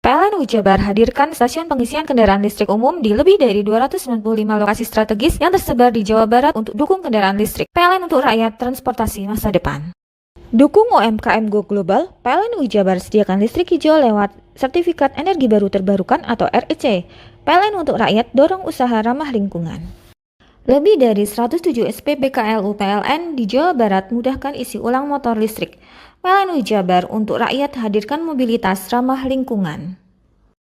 PLN Jabar hadirkan stasiun pengisian kendaraan listrik umum di lebih dari 295 lokasi strategis yang tersebar di Jawa Barat untuk dukung kendaraan listrik. PLN untuk rakyat transportasi masa depan. Dukung UMKM Go Global, PLN Jabar sediakan listrik hijau lewat Sertifikat Energi Baru Terbarukan atau REC. PLN untuk rakyat dorong usaha ramah lingkungan. Lebih dari 107 SPBKLU PLN di Jawa Barat mudahkan isi ulang motor listrik. PLN Jabar untuk rakyat hadirkan mobilitas ramah lingkungan.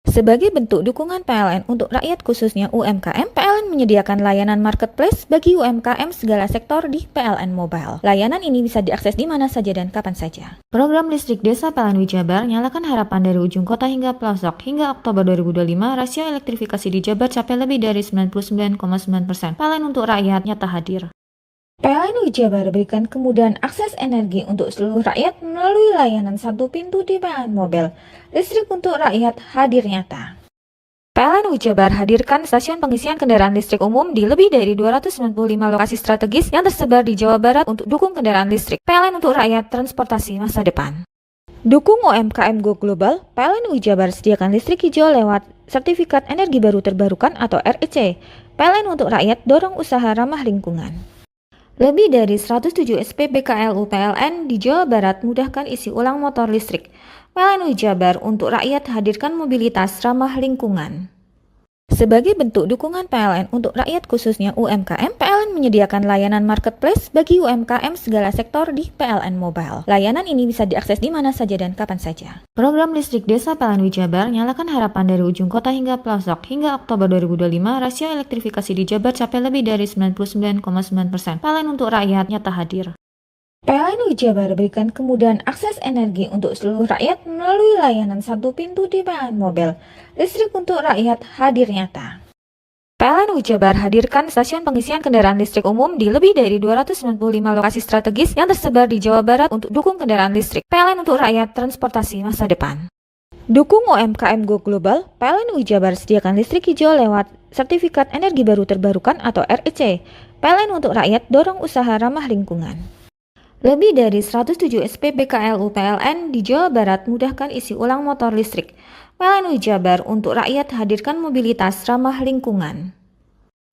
Sebagai bentuk dukungan PLN untuk rakyat khususnya UMKM, PLN menyediakan layanan marketplace bagi UMKM segala sektor di PLN Mobile. Layanan ini bisa diakses di mana saja dan kapan saja. Program listrik desa PLN Jabar nyalakan harapan dari ujung kota hingga pelosok. Hingga Oktober 2025, rasio elektrifikasi di Jabar capai lebih dari 99,9%. PLN untuk rakyat nyata hadir. PLN Jabar berikan kemudahan akses energi untuk seluruh rakyat melalui layanan satu pintu di PLN Mobile. Listrik untuk rakyat hadir nyata. PLN Jabar hadirkan stasiun pengisian kendaraan listrik umum di lebih dari 295 lokasi strategis yang tersebar di Jawa Barat untuk dukung kendaraan listrik. PLN untuk rakyat transportasi masa depan. Dukung UMKM Go Global, PLN Jabar sediakan listrik hijau lewat Sertifikat Energi Baru Terbarukan atau REC. PLN untuk rakyat dorong usaha ramah lingkungan. Lebih dari 107 SPBKLU PLN di Jawa Barat mudahkan isi ulang motor listrik. PLN Jabar untuk rakyat hadirkan mobilitas ramah lingkungan. Sebagai bentuk dukungan PLN untuk rakyat khususnya UMKM, PLN menyediakan layanan marketplace bagi UMKM segala sektor di PLN Mobile. Layanan ini bisa diakses di mana saja dan kapan saja. Program listrik desa PLN Jabar nyalakan harapan dari ujung kota hingga pelosok. Hingga Oktober 2025, rasio elektrifikasi di Jabar capai lebih dari 99,9%. PLN untuk rakyat nyata hadir. PLN Jabar berikan kemudahan akses energi untuk seluruh rakyat melalui layanan satu pintu di PLN Mobile. Listrik untuk rakyat hadir nyata. PLN Jabar hadirkan stasiun pengisian kendaraan listrik umum di lebih dari 295 lokasi strategis yang tersebar di Jawa Barat untuk dukung kendaraan listrik. PLN untuk rakyat transportasi masa depan. Dukung UMKM Go Global, PLN UI Jabar sediakan listrik hijau lewat Sertifikat Energi Baru Terbarukan atau REC. PLN untuk rakyat dorong usaha ramah lingkungan. Lebih dari 107 SPBKLU PLN di Jawa Barat mudahkan isi ulang motor listrik. PLN UI Jabar untuk rakyat hadirkan mobilitas ramah lingkungan.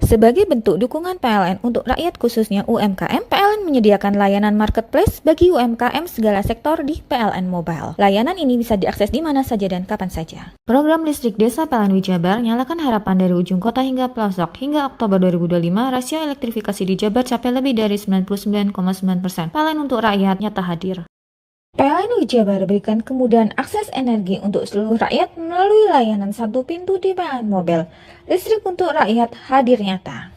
Sebagai bentuk dukungan PLN untuk rakyat khususnya UMKM, PLN menyediakan layanan marketplace bagi UMKM segala sektor di PLN Mobile. Layanan ini bisa diakses di mana saja dan kapan saja. Program listrik desa PLN UI Jabar nyalakan harapan dari ujung kota hingga pelosok. Hingga Oktober 2025, rasio elektrifikasi di Jabar capai lebih dari 99,9%. PLN untuk rakyat nyata hadir. PLN UI Jabar berikan kemudahan akses energi untuk seluruh rakyat melalui layanan satu pintu di PLN Mobile. Listrik untuk rakyat hadir nyata.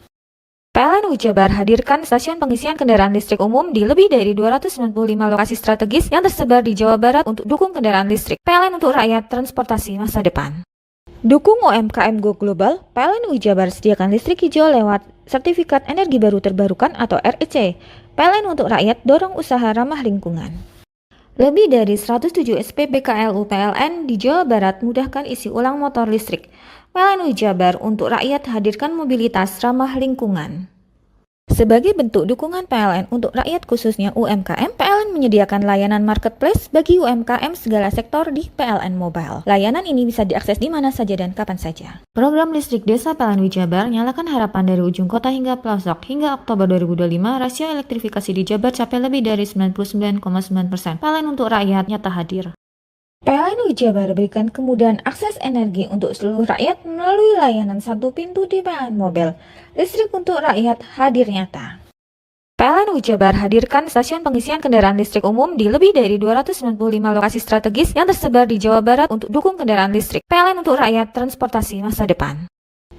PLN UI Jabar hadirkan stasiun pengisian kendaraan listrik umum di lebih dari 295 lokasi strategis yang tersebar di Jawa Barat untuk dukung kendaraan listrik. PLN untuk rakyat transportasi masa depan. Dukung UMKM Go Global, PLN UI Jabar sediakan listrik hijau lewat Sertifikat Energi Baru Terbarukan atau REC. PLN untuk rakyat dorong usaha ramah lingkungan. Lebih dari 107 SPBKLU PLN di Jawa Barat mudahkan isi ulang motor listrik. PLN UI Jabar untuk rakyat hadirkan mobilitas ramah lingkungan. Sebagai bentuk dukungan PLN untuk rakyat khususnya UMKM, PLN menyediakan layanan marketplace bagi UMKM segala sektor di PLN Mobile. Layanan ini bisa diakses di mana saja dan kapan saja. Program listrik desa PLN UI Jabar nyalakan harapan dari ujung kota hingga pelosok. Hingga Oktober 2025, rasio elektrifikasi di Jabar capai lebih dari 99,9%. PLN untuk rakyat nyata hadir. PLN UI Jabar berikan kemudahan akses energi untuk seluruh rakyat melalui layanan satu pintu di PLN Mobile. Listrik untuk rakyat hadir nyata. PLN UI Jabar hadirkan stasiun pengisian kendaraan listrik umum di lebih dari 295 lokasi strategis yang tersebar di Jawa Barat untuk dukung kendaraan listrik. PLN untuk rakyat transportasi masa depan.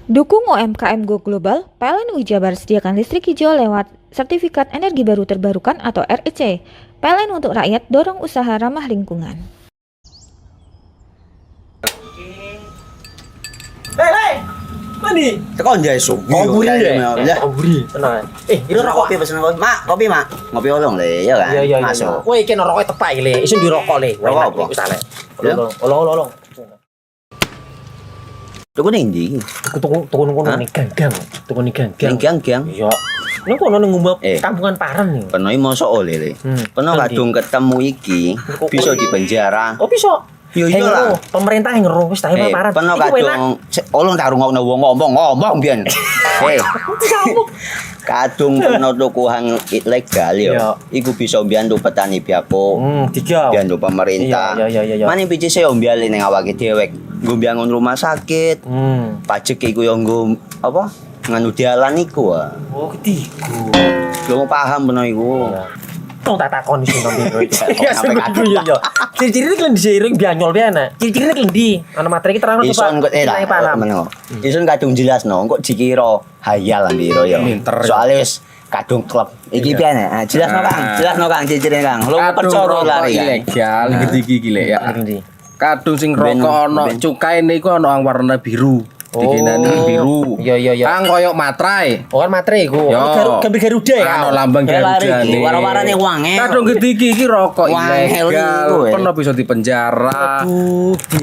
Dukung UMKM Go Global, PLN UI Jabar sediakan listrik hijau lewat Sertifikat Energi Baru Terbarukan atau REC. PLN untuk rakyat dorong usaha ramah lingkungan. Hei, mandi. Tekan jaya su. Kaburi ya. Ya. Kaburi. Tenang. Ini rokok. Kopi pesen kopi. Mak, kopi, Mak. Ngopi olong le, ya kan? Iya. Masuk. Woi, iki rokoknya tepak iki le. Isin dirokok le. Rokok apa? Wis ale. Ya. Olong. Tuku ning ndi? Tuku ning ganggang. Tuku ning ganggang. Gang-gang. Iya. Ini kono ning ngumbat Eh. kampungan Paren nih. Kono iki mosok oleh le. Kono Nanti. kadung ketemu iki bisa dipenjara. Oh bisa. Yo iya lah. Pemerintah yang ngeru wis tahe Paren. Kono Iku enak. kadung olong tak rungokno wong ngomong biyen. Kadung kono tuku hang ilegal yo. Iya. Iku bisa mbiyantu petani biako. Tiga. Mbiyantu pemerintah. Iya. Mane picise yo mbiali ning awake dhewe. Nggo mbangun rumah sakit. Pajak iku yo nggo apa? Nganu dalan iku. Oh, ketiku. Lu paham bener iku. Tong tak takon sing nang biro iki. Iya, sampe kadung. Yo. Ciri-ciri iki diseiring bianyol piye ana? Ciri-ciri iki ndi? Ana materi iki terang Ison kok lah. Ison kadung jelasno, kok dikira hayal biro yo. Pinter. Soale wis kadung klub. Iki piye nek? Jelasno Kang, jelasno Kang ciri-ciri Kang. Lu percaya lari kan. ilegal iki gile ya. Ndi? Kadung sing rokok ono cukaine iku ono yang warna biru. Dikenani biru. Iya. Kang koyok matrai. Oh kan materi iku. Yo. Gambar Garuda ya. Ano lambang Garuda nih. Wara-warane wange. Kadung gede iki rokok Wangel ilegal. iku, Pernah bisa dipenjara.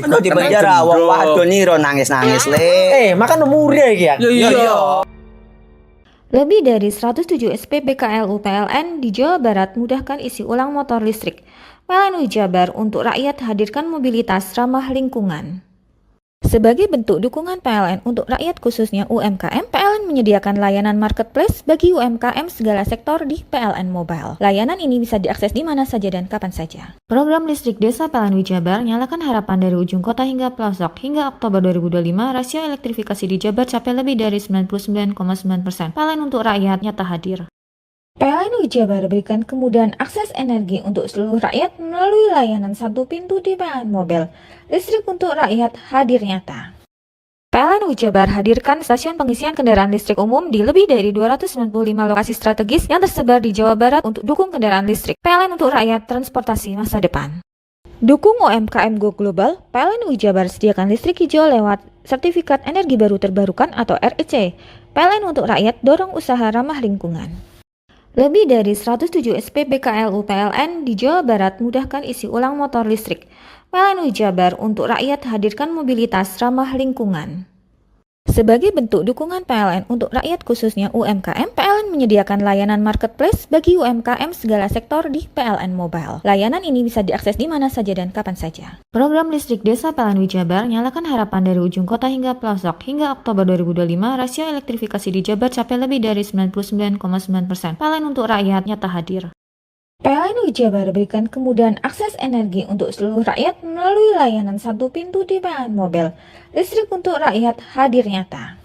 Ono di penjara wong wadon iro nangis-nangis le. Makan murah iki ya. Iya. Lebih dari 107 SPBKLU PLN di Jawa Barat mudahkan isi ulang motor listrik. PLN UI Jabar untuk rakyat hadirkan mobilitas ramah lingkungan. Sebagai bentuk dukungan PLN untuk rakyat khususnya UMKM, PLN menyediakan layanan marketplace bagi UMKM segala sektor di PLN Mobile. Layanan ini bisa diakses di mana saja dan kapan saja. Program listrik desa PLN UI Jabar nyalakan harapan dari ujung kota hingga pelosok. Hingga Oktober 2025, rasio elektrifikasi di Jabar capai lebih dari 99,9%. PLN untuk rakyat nyata hadir. PLN UI Jabar berikan kemudahan akses energi untuk seluruh rakyat melalui layanan satu pintu di PLN Mobile. Listrik untuk rakyat hadir nyata. PLN UI Jabar hadirkan stasiun pengisian kendaraan listrik umum di lebih dari 295 lokasi strategis yang tersebar di Jawa Barat untuk dukung kendaraan listrik. PLN untuk rakyat transportasi masa depan. Dukung UMKM Go Global, PLN UI Jabar sediakan listrik hijau lewat Sertifikat Energi Baru Terbarukan atau REC. PLN untuk rakyat dorong usaha ramah lingkungan. Lebih dari 107 SPBKLU PLN di Jawa Barat mudahkan isi ulang motor listrik. PLN Jabar untuk rakyat hadirkan mobilitas ramah lingkungan. Sebagai bentuk dukungan PLN untuk rakyat khususnya UMKM, PLN menyediakan layanan marketplace bagi UMKM segala sektor di PLN Mobile. Layanan ini bisa diakses di mana saja dan kapan saja. Program listrik desa PLN Jabar nyalakan harapan dari ujung kota hingga pelosok. Hingga Oktober 2025, rasio elektrifikasi di Jabar capai lebih dari 99,9%. PLN untuk rakyat nyata hadir. PLN Jabar berikan kemudahan akses energi untuk seluruh rakyat melalui layanan satu pintu di PLN Mobile. Listrik untuk rakyat hadir nyata.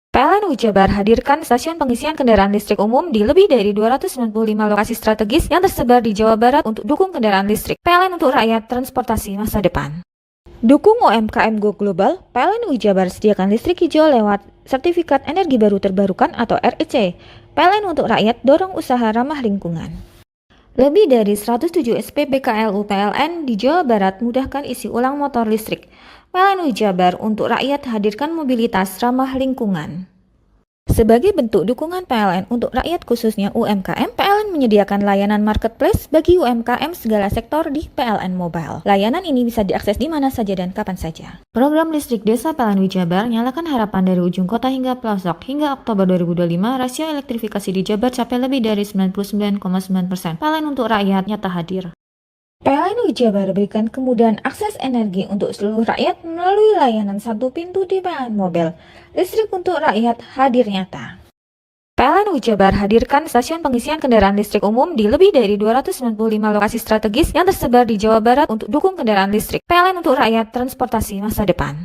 PLN Jabar hadirkan stasiun pengisian kendaraan listrik umum di lebih dari 295 lokasi strategis yang tersebar di Jawa Barat untuk dukung kendaraan listrik. PLN untuk rakyat transportasi masa depan. Dukung UMKM Go Global, PLN Jabar sediakan listrik hijau lewat Sertifikat Energi Baru Terbarukan atau REC. PLN untuk rakyat dorong usaha ramah lingkungan. Lebih dari 107 SPB KLU PLN di Jawa Barat mudahkan isi ulang motor listrik. PLN Jabar untuk rakyat hadirkan mobilitas ramah lingkungan. Sebagai bentuk dukungan PLN untuk rakyat khususnya UMKM, PLN menyediakan layanan marketplace bagi UMKM segala sektor di PLN Mobile. Layanan ini bisa diakses di mana saja dan kapan saja. Program listrik desa PLN Jabar nyalakan harapan dari ujung kota hingga pelosok. Hingga Oktober 2025, rasio elektrifikasi di Jabar capai lebih dari 99,9%. PLN untuk rakyat nyata hadir. PLN Jabar berikan kemudahan akses energi untuk seluruh rakyat melalui layanan satu pintu di PLN Mobile. Listrik untuk rakyat hadir nyata. PLN Jabar hadirkan stasiun pengisian kendaraan listrik umum di lebih dari 295 lokasi strategis yang tersebar di Jawa Barat untuk dukung kendaraan listrik. PLN untuk rakyat transportasi masa depan.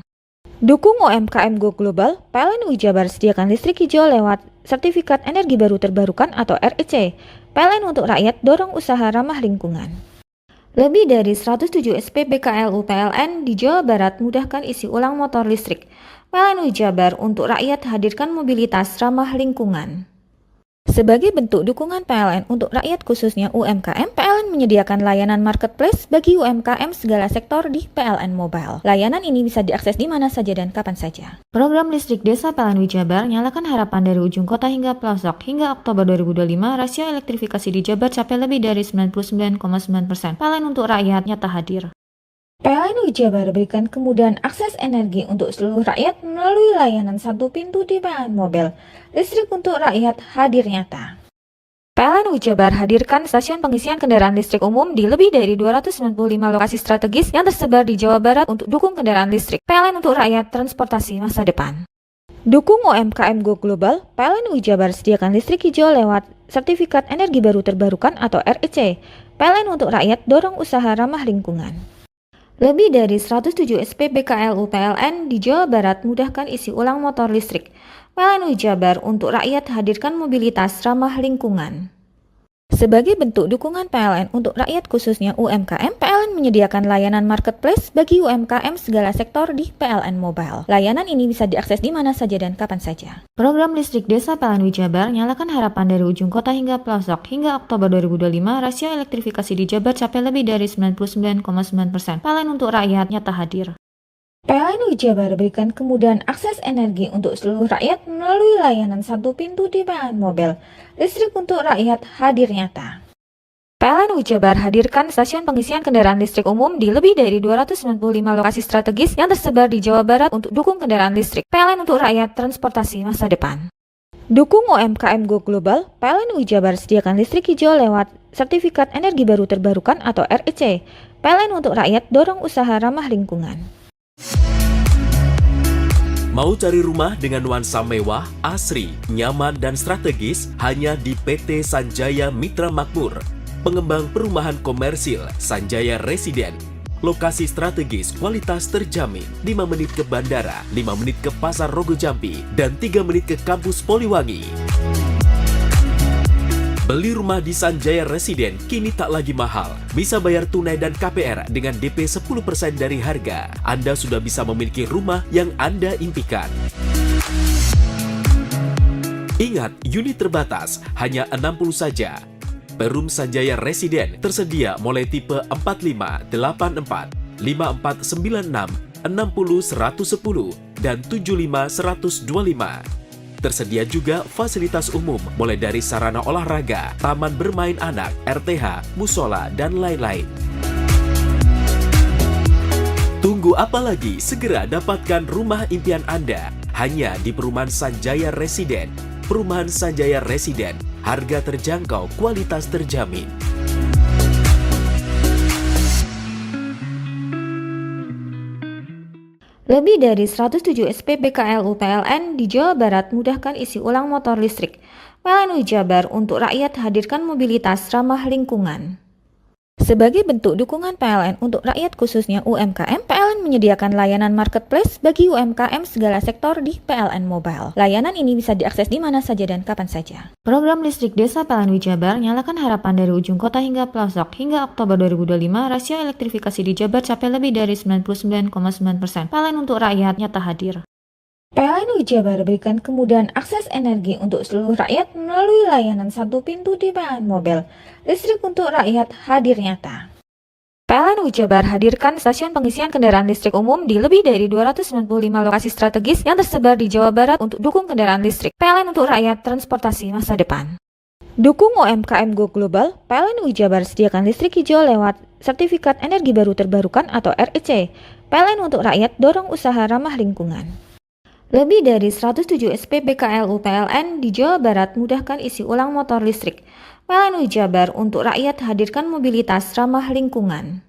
Dukung UMKM Go Global, PLN Jabar sediakan listrik hijau lewat Sertifikat Energi Baru Terbarukan atau REC. PLN untuk rakyat dorong usaha ramah lingkungan. Lebih dari 107 SPB KLU PLN di Jawa Barat mudahkan isi ulang motor listrik. PLN Jabar untuk rakyat hadirkan mobilitas ramah lingkungan. Sebagai bentuk dukungan PLN untuk rakyat khususnya UMKM, PLN menyediakan layanan marketplace bagi UMKM segala sektor di PLN Mobile. Layanan ini bisa diakses di mana saja dan kapan saja. Program listrik desa PLN Jabar nyalakan harapan dari ujung kota hingga pelosok. Hingga Oktober 2025, rasio elektrifikasi di Jabar capai lebih dari 99,9%. PLN untuk rakyat nyata hadir. PLN Jabar berikan kemudahan akses energi untuk seluruh rakyat melalui layanan satu pintu di PLN Mobile. Listrik untuk rakyat hadir nyata. PLN Jabar hadirkan stasiun pengisian kendaraan listrik umum di lebih dari 295 lokasi strategis yang tersebar di Jawa Barat untuk dukung kendaraan listrik. PLN untuk rakyat transportasi masa depan. Dukung UMKM Go Global, PLN Jabar sediakan listrik hijau lewat Sertifikat Energi Baru Terbarukan atau REC. PLN untuk rakyat dorong usaha ramah lingkungan. Lebih dari 107 SPB KLU PLN di Jawa Barat mudahkan isi ulang motor listrik. PLN Jabar untuk rakyat hadirkan mobilitas ramah lingkungan. Sebagai bentuk dukungan PLN untuk rakyat khususnya UMKM, PLN menyediakan layanan marketplace bagi UMKM segala sektor di PLN Mobile. Layanan ini bisa diakses di mana saja dan kapan saja. Program listrik desa PLN Jabar nyalakan harapan dari ujung kota hingga pelosok. Hingga Oktober 2025, rasio elektrifikasi di Jabar capai lebih dari 99,9%. PLN untuk rakyat nyata hadir. PLN Jabar berikan kemudahan akses energi untuk seluruh rakyat melalui layanan satu pintu di PLN Mobile. Listrik untuk rakyat hadir nyata. PLN Jabar hadirkan stasiun pengisian kendaraan listrik umum di lebih dari 295 lokasi strategis yang tersebar di Jawa Barat untuk dukung kendaraan listrik. PLN untuk rakyat transportasi masa depan. Dukung UMKM Go Global, PLN Jabar sediakan listrik hijau lewat Sertifikat Energi Baru Terbarukan atau REC. PLN untuk rakyat dorong usaha ramah lingkungan. Mau cari rumah dengan nuansa mewah, asri, nyaman, dan strategis hanya di PT Sanjaya Mitra Makmur. Pengembang perumahan komersil Sanjaya Residen. Lokasi strategis, kualitas terjamin. 5 menit ke bandara, 5 menit ke Pasar Rogo Jampi, dan 3 menit ke kampus Poliwangi. Beli rumah di Sanjaya Residen kini tak lagi mahal. Bisa bayar tunai dan KPR dengan DP 10% dari harga. Anda sudah bisa memiliki rumah yang Anda impikan. Ingat, unit terbatas, hanya 60 saja. Perum Sanjaya Residen tersedia mulai tipe 45, 84, 5496, 60 110, dan 75 125. Tersedia juga fasilitas umum mulai dari sarana olahraga, taman bermain anak, RTH, musola, dan lain-lain. Tunggu apa lagi? Segera dapatkan rumah impian Anda hanya di Perumahan Sanjaya Residen. Perumahan Sanjaya Residen, harga terjangkau, kualitas terjamin. Lebih dari 107 SPBKLU PLN di Jawa Barat mudahkan isi ulang motor listrik. PLN Jabar untuk rakyat hadirkan mobilitas ramah lingkungan. Sebagai bentuk dukungan PLN untuk rakyat khususnya UMKM, PLN menyediakan layanan marketplace bagi UMKM segala sektor di PLN Mobile. Layanan ini bisa diakses di mana saja dan kapan saja. Program listrik desa PLN Jabar nyalakan harapan dari ujung kota hingga pelosok. Hingga Oktober 2025, rasio elektrifikasi di Jabar capai lebih dari 99,9%. PLN untuk rakyat nyata hadir. PLN Jabar berikan kemudahan akses energi untuk seluruh rakyat melalui layanan satu pintu di PLN Mobile. Listrik untuk rakyat hadir nyata. PLN Jabar hadirkan stasiun pengisian kendaraan listrik umum di lebih dari 295 lokasi strategis yang tersebar di Jawa Barat untuk dukung kendaraan listrik. PLN untuk rakyat transportasi masa depan. Dukung UMKM Go Global, PLN Jabar sediakan listrik hijau lewat Sertifikat Energi Baru Terbarukan atau REC. PLN untuk rakyat dorong usaha ramah lingkungan. Lebih dari 107 SPBKLU PLN di Jawa Barat mudahkan isi ulang motor listrik. PLN Jabar untuk rakyat hadirkan mobilitas ramah lingkungan.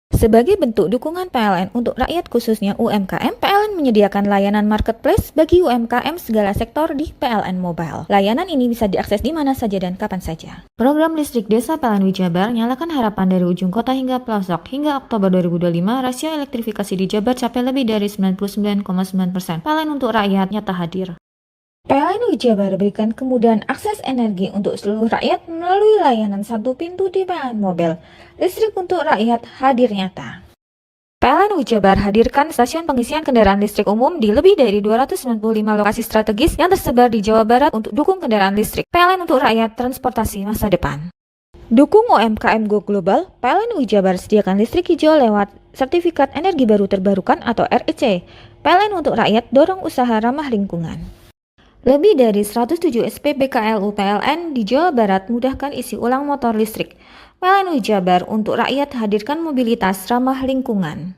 Sebagai bentuk dukungan PLN untuk rakyat khususnya UMKM, PLN menyediakan layanan marketplace bagi UMKM segala sektor di PLN Mobile. Layanan ini bisa diakses di mana saja dan kapan saja. Program listrik desa PLN Jabar nyalakan harapan dari ujung kota hingga pelosok. Hingga Oktober 2025, rasio elektrifikasi di Jabar capai lebih dari 99,9%. PLN untuk rakyat nyata hadir. PLN Jabar berikan kemudahan akses energi untuk seluruh rakyat melalui layanan satu pintu di PLN Mobile. Listrik untuk rakyat hadir nyata. PLN Jabar hadirkan stasiun pengisian kendaraan listrik umum di lebih dari 295 lokasi strategis yang tersebar di Jawa Barat untuk dukung kendaraan listrik. PLN untuk rakyat transportasi masa depan. Dukung UMKM Go Global, PLN Jabar sediakan listrik hijau lewat Sertifikat Energi Baru Terbarukan atau REC. PLN untuk rakyat dorong usaha ramah lingkungan. Lebih dari 107 SPBKLU PLN di Jawa Barat mudahkan isi ulang motor listrik. PLN Jabar untuk rakyat hadirkan mobilitas ramah lingkungan.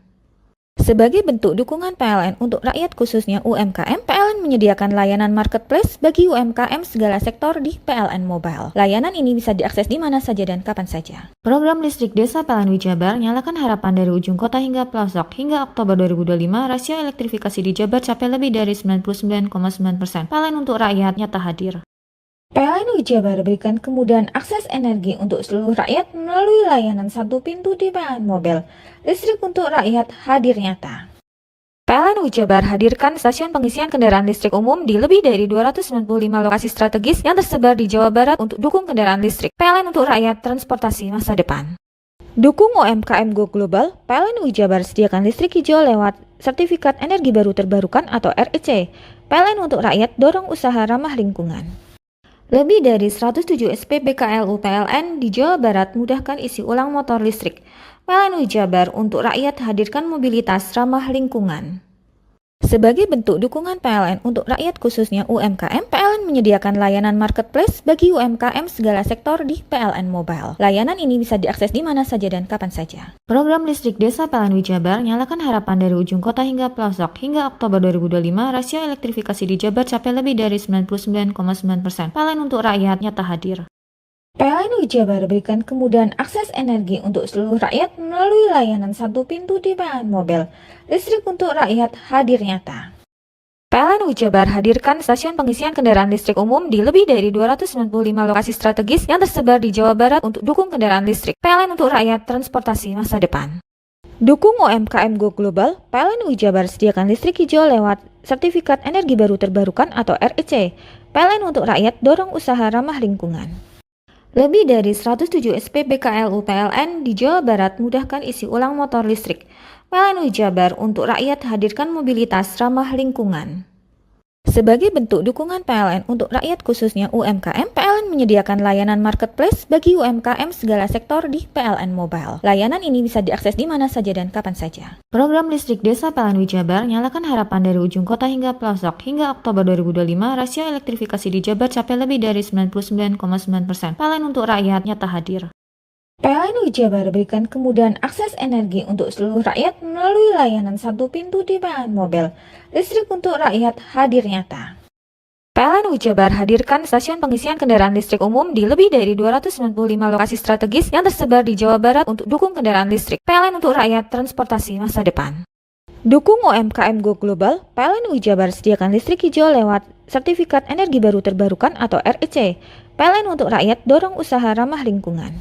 Sebagai bentuk dukungan PLN untuk rakyat khususnya UMKM, PLN menyediakan layanan marketplace bagi UMKM segala sektor di PLN Mobile. Layanan ini bisa diakses di mana saja dan kapan saja. Program listrik desa PLN Jabar nyalakan harapan dari ujung kota hingga pelosok. Hingga Oktober 2025, rasio elektrifikasi di Jabar capai lebih dari 99,9%. PLN untuk rakyat nyata hadir. PLN Jabar berikan kemudahan akses energi untuk seluruh rakyat melalui layanan satu pintu di PLN Mobile. Listrik untuk rakyat hadir nyata. PLN Jabar hadirkan stasiun pengisian kendaraan listrik umum di lebih dari 295 lokasi strategis yang tersebar di Jawa Barat untuk dukung kendaraan listrik. PLN untuk rakyat transportasi masa depan. Dukung UMKM Go Global, PLN Jabar sediakan listrik hijau lewat Sertifikat Energi Baru Terbarukan atau REC. PLN untuk rakyat dorong usaha ramah lingkungan. Lebih dari 107 SPBKLU PLN di Jawa Barat mudahkan isi ulang motor listrik. PLN Jabar untuk rakyat hadirkan mobilitas ramah lingkungan. Sebagai bentuk dukungan PLN untuk rakyat khususnya UMKM, PLN menyediakan layanan marketplace bagi UMKM segala sektor di PLN Mobile. Layanan ini bisa diakses di mana saja dan kapan saja. Program listrik desa PLN Jabar nyalakan harapan dari ujung kota hingga pelosok. Hingga Oktober 2025, rasio elektrifikasi di Jabar capai lebih dari 99,9%. PLN untuk rakyat nyata hadir. PLN Jabar berikan kemudahan akses energi untuk seluruh rakyat melalui layanan satu pintu di PLN Mobile. Listrik untuk rakyat hadir nyata. PLN Jabar hadirkan stasiun pengisian kendaraan listrik umum di lebih dari 295 lokasi strategis yang tersebar di Jawa Barat untuk dukung kendaraan listrik. PLN untuk rakyat transportasi masa depan. Dukung UMKM Go Global, PLN Jabar sediakan listrik hijau lewat Sertifikat Energi Baru Terbarukan atau REC. PLN untuk rakyat dorong usaha ramah lingkungan. Lebih dari 107 SPBKLU PLN di Jawa Barat mudahkan isi ulang motor listrik. PLN Jabar untuk rakyat hadirkan mobilitas ramah lingkungan. Sebagai bentuk dukungan PLN untuk rakyat khususnya UMKM, PLN menyediakan layanan marketplace bagi UMKM segala sektor di PLN Mobile. Layanan ini bisa diakses di mana saja dan kapan saja. Program listrik desa PLN Jabar nyalakan harapan dari ujung kota hingga pelosok. Hingga Oktober 2025, rasio elektrifikasi di Jabar capai lebih dari 99,9%. PLN untuk rakyat nyata hadir. PLN Jabar berikan kemudahan akses energi untuk seluruh rakyat melalui layanan satu pintu di PLN Mobil. Listrik untuk rakyat hadir nyata. PLN Jabar hadirkan stasiun pengisian kendaraan listrik umum di lebih dari 295 lokasi strategis yang tersebar di Jawa Barat untuk dukung kendaraan listrik. PLN untuk rakyat transportasi masa depan. Dukung UMKM Go Global, PLN Jabar sediakan listrik hijau lewat Sertifikat Energi Baru Terbarukan atau REC. PLN untuk rakyat dorong usaha ramah lingkungan.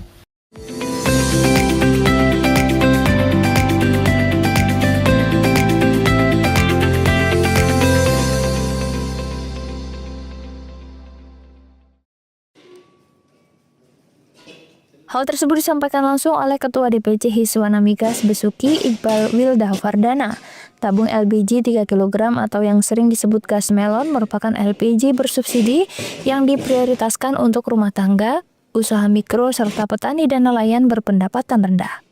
Hal tersebut disampaikan langsung oleh Ketua DPC Hiswana Migas Besuki Iqbal Wildahwardana. Tabung LPG 3 kg atau yang sering disebut gas melon merupakan LPG bersubsidi yang diprioritaskan untuk rumah tangga, usaha mikro, serta petani dan nelayan berpendapatan rendah.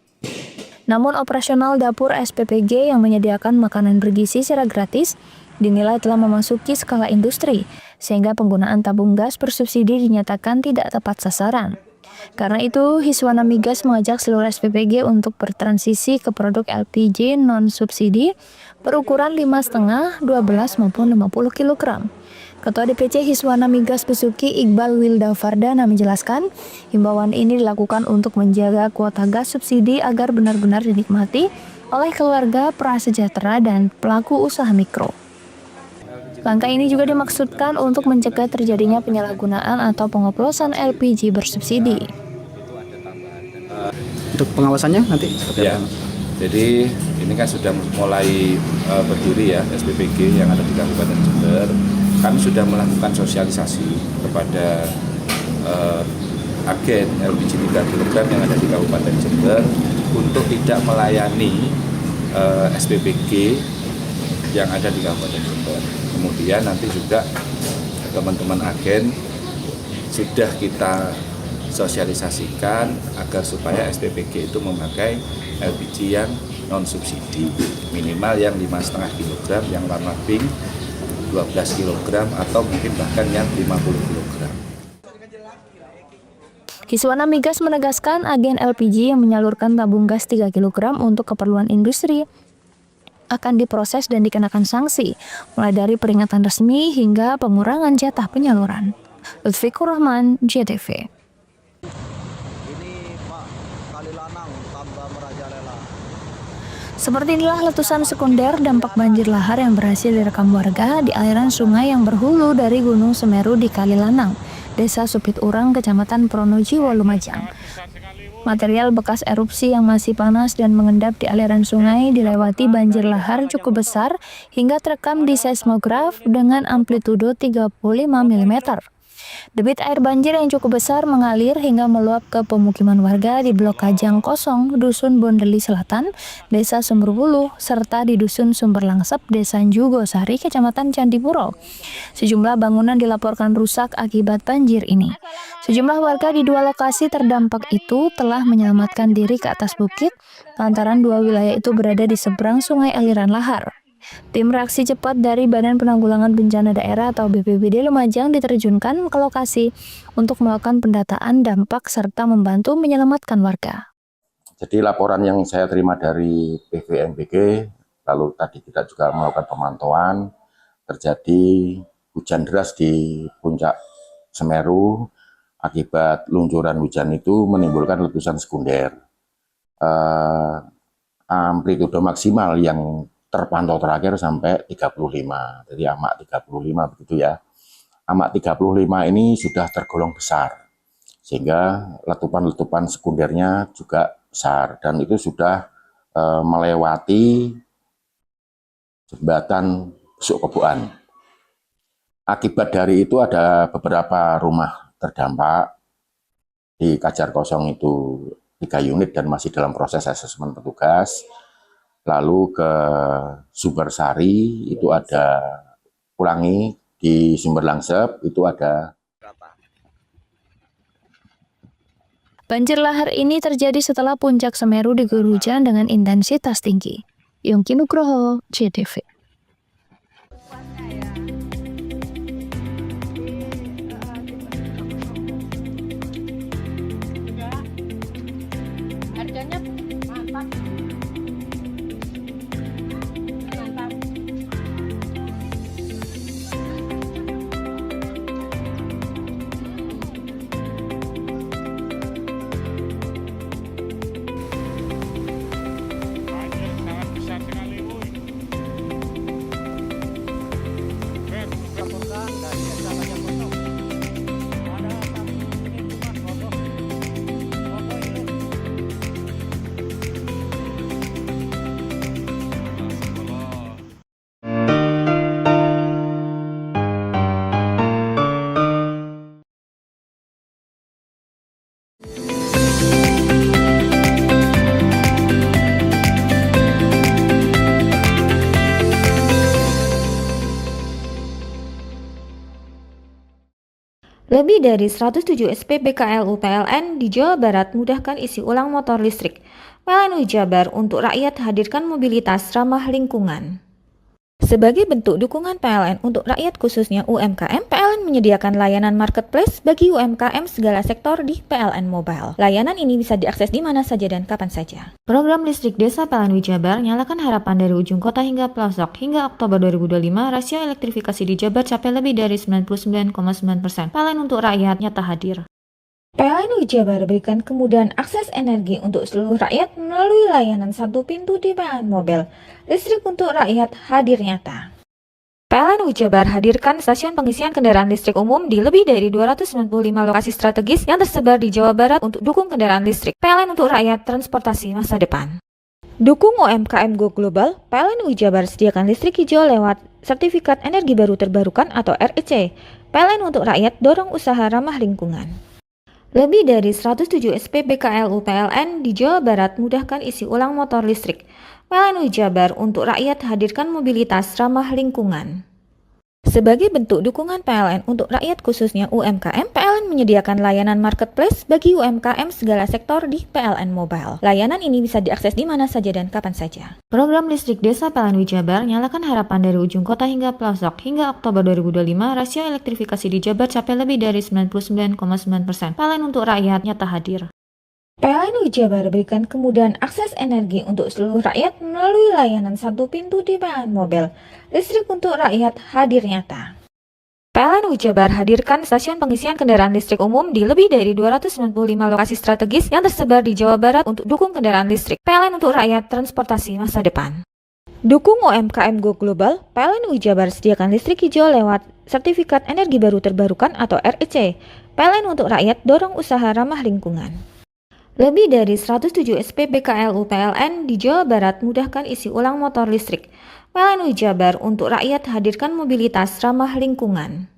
Namun operasional dapur SPPG yang menyediakan makanan bergizi secara gratis dinilai telah memasuki skala industri, sehingga penggunaan tabung gas bersubsidi dinyatakan tidak tepat sasaran. Karena itu, Hiswana Migas mengajak seluruh SPPG untuk bertransisi ke produk LPG non-subsidi berukuran 5,5, 12 maupun 50 kg. Ketua DPC Hiswana Migas Besuki Iqbal Wildahwardana menjelaskan, himbauan ini dilakukan untuk menjaga kuota gas subsidi agar benar-benar dinikmati oleh keluarga prasejahtera dan pelaku usaha mikro. Langkah ini juga dimaksudkan untuk mencegah terjadinya penyalahgunaan atau pengoplosan LPG bersubsidi. Untuk pengawasannya nanti seperti apa? Jadi ini kan sudah mulai berdiri ya SPPG yang ada di Kabupaten Jember. Kami sudah melakukan sosialisasi kepada agen LPG 3 kg yang ada di Kabupaten Jember untuk tidak melayani SPPG yang ada di Kabupaten Jember. Kemudian nanti juga teman-teman agen sudah kita sosialisasikan agar supaya SPPG itu memakai LPG yang non subsidi, minimal yang 5,5 kg, yang warna pink 12 kg atau mungkin bahkan yang 50 kg. Hiswana Migas menegaskan agen LPG yang menyalurkan tabung gas 3 kg untuk keperluan industri akan diproses dan dikenakan sanksi, mulai dari peringatan resmi hingga pengurangan jatah penyaluran. Lutfikur Rahman, JTV. Seperti inilah letusan sekunder dampak banjir lahar yang berhasil direkam warga di aliran sungai yang berhulu dari Gunung Semeru di Kalilanang, Desa Supit Urang, Kecamatan Pronojiwo, Lumajang. Material bekas erupsi yang masih panas dan mengendap di aliran sungai dilewati banjir lahar cukup besar hingga terekam di seismograf dengan amplitudo 35 mm. Debit air banjir yang cukup besar mengalir hingga meluap ke pemukiman warga di Blok Kajang Kosong, Dusun Bondeli Selatan, Desa Sumberbulu, serta di Dusun Sumber Langsep, Desa Jugosari, Kecamatan Candipuro. Sejumlah bangunan dilaporkan rusak akibat banjir ini. Sejumlah warga di dua lokasi terdampak itu telah menyelamatkan diri ke atas bukit lantaran dua wilayah itu berada di seberang sungai aliran lahar. Tim reaksi cepat dari Badan Penanggulangan Bencana Daerah atau BPBD Lumajang diterjunkan ke lokasi untuk melakukan pendataan dampak serta membantu menyelamatkan warga. Jadi laporan yang saya terima dari PVMBG, lalu tadi kita juga melakukan pemantauan, terjadi hujan deras di puncak Semeru. Akibat luncuran hujan itu menimbulkan letusan sekunder. Amplitudo maksimal yang terpantau terakhir sampai 35, jadi amak 35 begitu ya. Amak 35 ini sudah tergolong besar, sehingga letupan-letupan sekundernya juga besar, dan itu sudah melewati jembatan Besuk Keboan. Akibat dari itu ada beberapa rumah terdampak di Kajar Kosong itu 3 unit dan masih dalam proses asesmen petugas. Lalu ke Sumbersari itu ada, ulangi, di Sumber Langsep itu ada. Banjir lahar ini terjadi setelah puncak Semeru diguyur hujan dengan intensitas tinggi. Yongki Nugroho, JTV. Medannya mantap. Mantap. Sangat besar sekali, woi. Laporkan dari desa Banyak Kosong. Ada kami ini cuma foto ini. Lebih dari 107 SPBKLU PLN di Jawa Barat mudahkan isi ulang motor listrik. PLN Jabar untuk rakyat hadirkan mobilitas ramah lingkungan. Sebagai bentuk dukungan PLN untuk rakyat khususnya UMKM, PLN menyediakan layanan marketplace bagi UMKM segala sektor di PLN Mobile. Layanan ini bisa diakses di mana saja dan kapan saja. Program listrik desa PLN Jabar nyalakan harapan dari ujung kota hingga pelosok. Hingga Oktober 2025, rasio elektrifikasi di Jabar capai lebih dari 99,9%. PLN untuk rakyat nyata hadir. PLN Jabar berikan kemudahan akses energi untuk seluruh rakyat melalui layanan satu pintu di PLN Mobile. Listrik untuk rakyat hadir nyata. PLN Jabar hadirkan stasiun pengisian kendaraan listrik umum di lebih dari 295 lokasi strategis yang tersebar di Jawa Barat untuk dukung kendaraan listrik. PLN untuk rakyat transportasi masa depan. Dukung UMKM Go Global, PLN Jabar sediakan listrik hijau lewat Sertifikat Energi Baru Terbarukan atau REC. PLN untuk rakyat dorong usaha ramah lingkungan. Lebih dari 107 SPBKLU PLN di Jawa Barat mudahkan isi ulang motor listrik. PLN Jabar untuk rakyat hadirkan mobilitas ramah lingkungan. Sebagai bentuk dukungan PLN untuk rakyat khususnya UMKM, PLN menyediakan layanan marketplace bagi UMKM segala sektor di PLN Mobile. Layanan ini bisa diakses di mana saja dan kapan saja. Program listrik desa PLN Jabar nyalakan harapan dari ujung kota hingga pelosok. Hingga Oktober 2025, rasio elektrifikasi di Jabar capai lebih dari 99,9%. PLN untuk rakyat nyata hadir. PLN Jabar berikan kemudahan akses energi untuk seluruh rakyat melalui layanan satu pintu di PLN Mobile. Listrik untuk rakyat hadir nyata. PLN Jabar hadirkan stasiun pengisian kendaraan listrik umum di lebih dari 295 lokasi strategis yang tersebar di Jawa Barat untuk dukung kendaraan listrik. PLN untuk rakyat transportasi masa depan. Dukung UMKM Go Global, PLN Jabar sediakan listrik hijau lewat Sertifikat Energi Baru Terbarukan atau REC. PLN untuk rakyat dorong usaha ramah lingkungan. Lebih dari 107 SPBKLU PLN di Jawa Barat mudahkan isi ulang motor listrik. PLN Jabar untuk rakyat hadirkan mobilitas ramah lingkungan.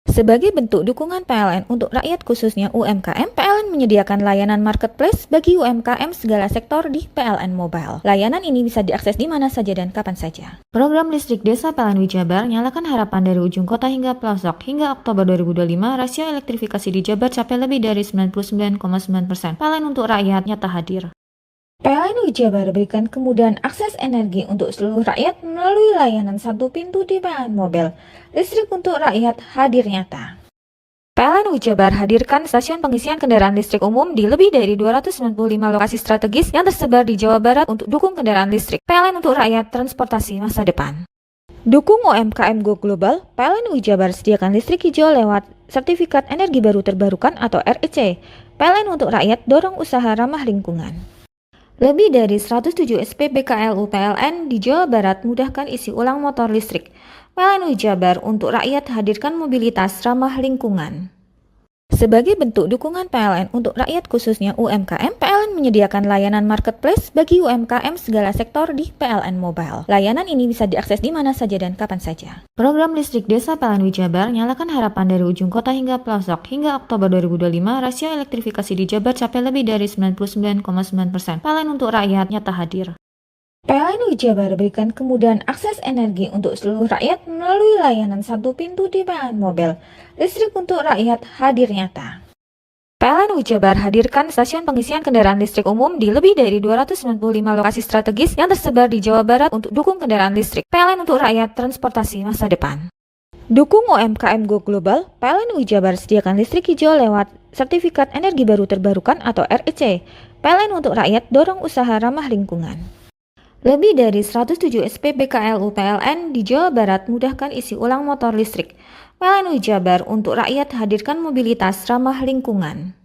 Sebagai bentuk dukungan PLN untuk rakyat khususnya UMKM, PLN menyediakan layanan marketplace bagi UMKM segala sektor di PLN Mobile. Layanan ini bisa diakses di mana saja dan kapan saja. Program listrik desa PLN Jabar nyalakan harapan dari ujung kota hingga pelosok. Hingga Oktober 2025, rasio elektrifikasi di Jabar capai lebih dari 99,9%. PLN untuk rakyat nyata hadir. PLN Jabar berikan kemudahan akses energi untuk seluruh rakyat melalui layanan satu pintu di PLN Mobile. Listrik untuk rakyat hadir nyata. PLN Jabar hadirkan stasiun pengisian kendaraan listrik umum di lebih dari 295 lokasi strategis yang tersebar di Jawa Barat untuk dukung kendaraan listrik. PLN untuk rakyat transportasi masa depan. Dukung UMKM Go Global, PLN Jabar sediakan listrik hijau lewat Sertifikat Energi Baru Terbarukan atau REC. PLN untuk rakyat dorong usaha ramah lingkungan. Lebih dari 107 SPBKLU PLN di Jawa Barat mudahkan isi ulang motor listrik. PLN Jabar untuk rakyat hadirkan mobilitas ramah lingkungan. Sebagai bentuk dukungan PLN untuk rakyat khususnya UMKM, PLN menyediakan layanan marketplace bagi UMKM segala sektor di PLN Mobile. Layanan ini bisa diakses di mana saja dan kapan saja. Program listrik desa PLN Jabar nyalakan harapan dari ujung kota hingga pelosok. Hingga Oktober 2025, rasio elektrifikasi di Jabar capai lebih dari 99,9%. PLN untuk rakyat nyata hadir. PLN Jabar berikan kemudahan akses energi untuk seluruh rakyat melalui layanan satu pintu di PLN Mobile. Listrik untuk rakyat hadir nyata. PLN Jabar hadirkan stasiun pengisian kendaraan listrik umum di lebih dari 295 lokasi strategis yang tersebar di Jawa Barat untuk dukung kendaraan listrik. PLN untuk rakyat transportasi masa depan. Dukung UMKM Go Global, PLN UI Jabar sediakan listrik hijau lewat Sertifikat Energi Baru Terbarukan atau REC. PLN untuk rakyat dorong usaha ramah lingkungan. Lebih dari 107 SPBKLU PLN di Jawa Barat mudahkan isi ulang motor listrik. PLN UI Jabar untuk rakyat hadirkan mobilitas ramah lingkungan.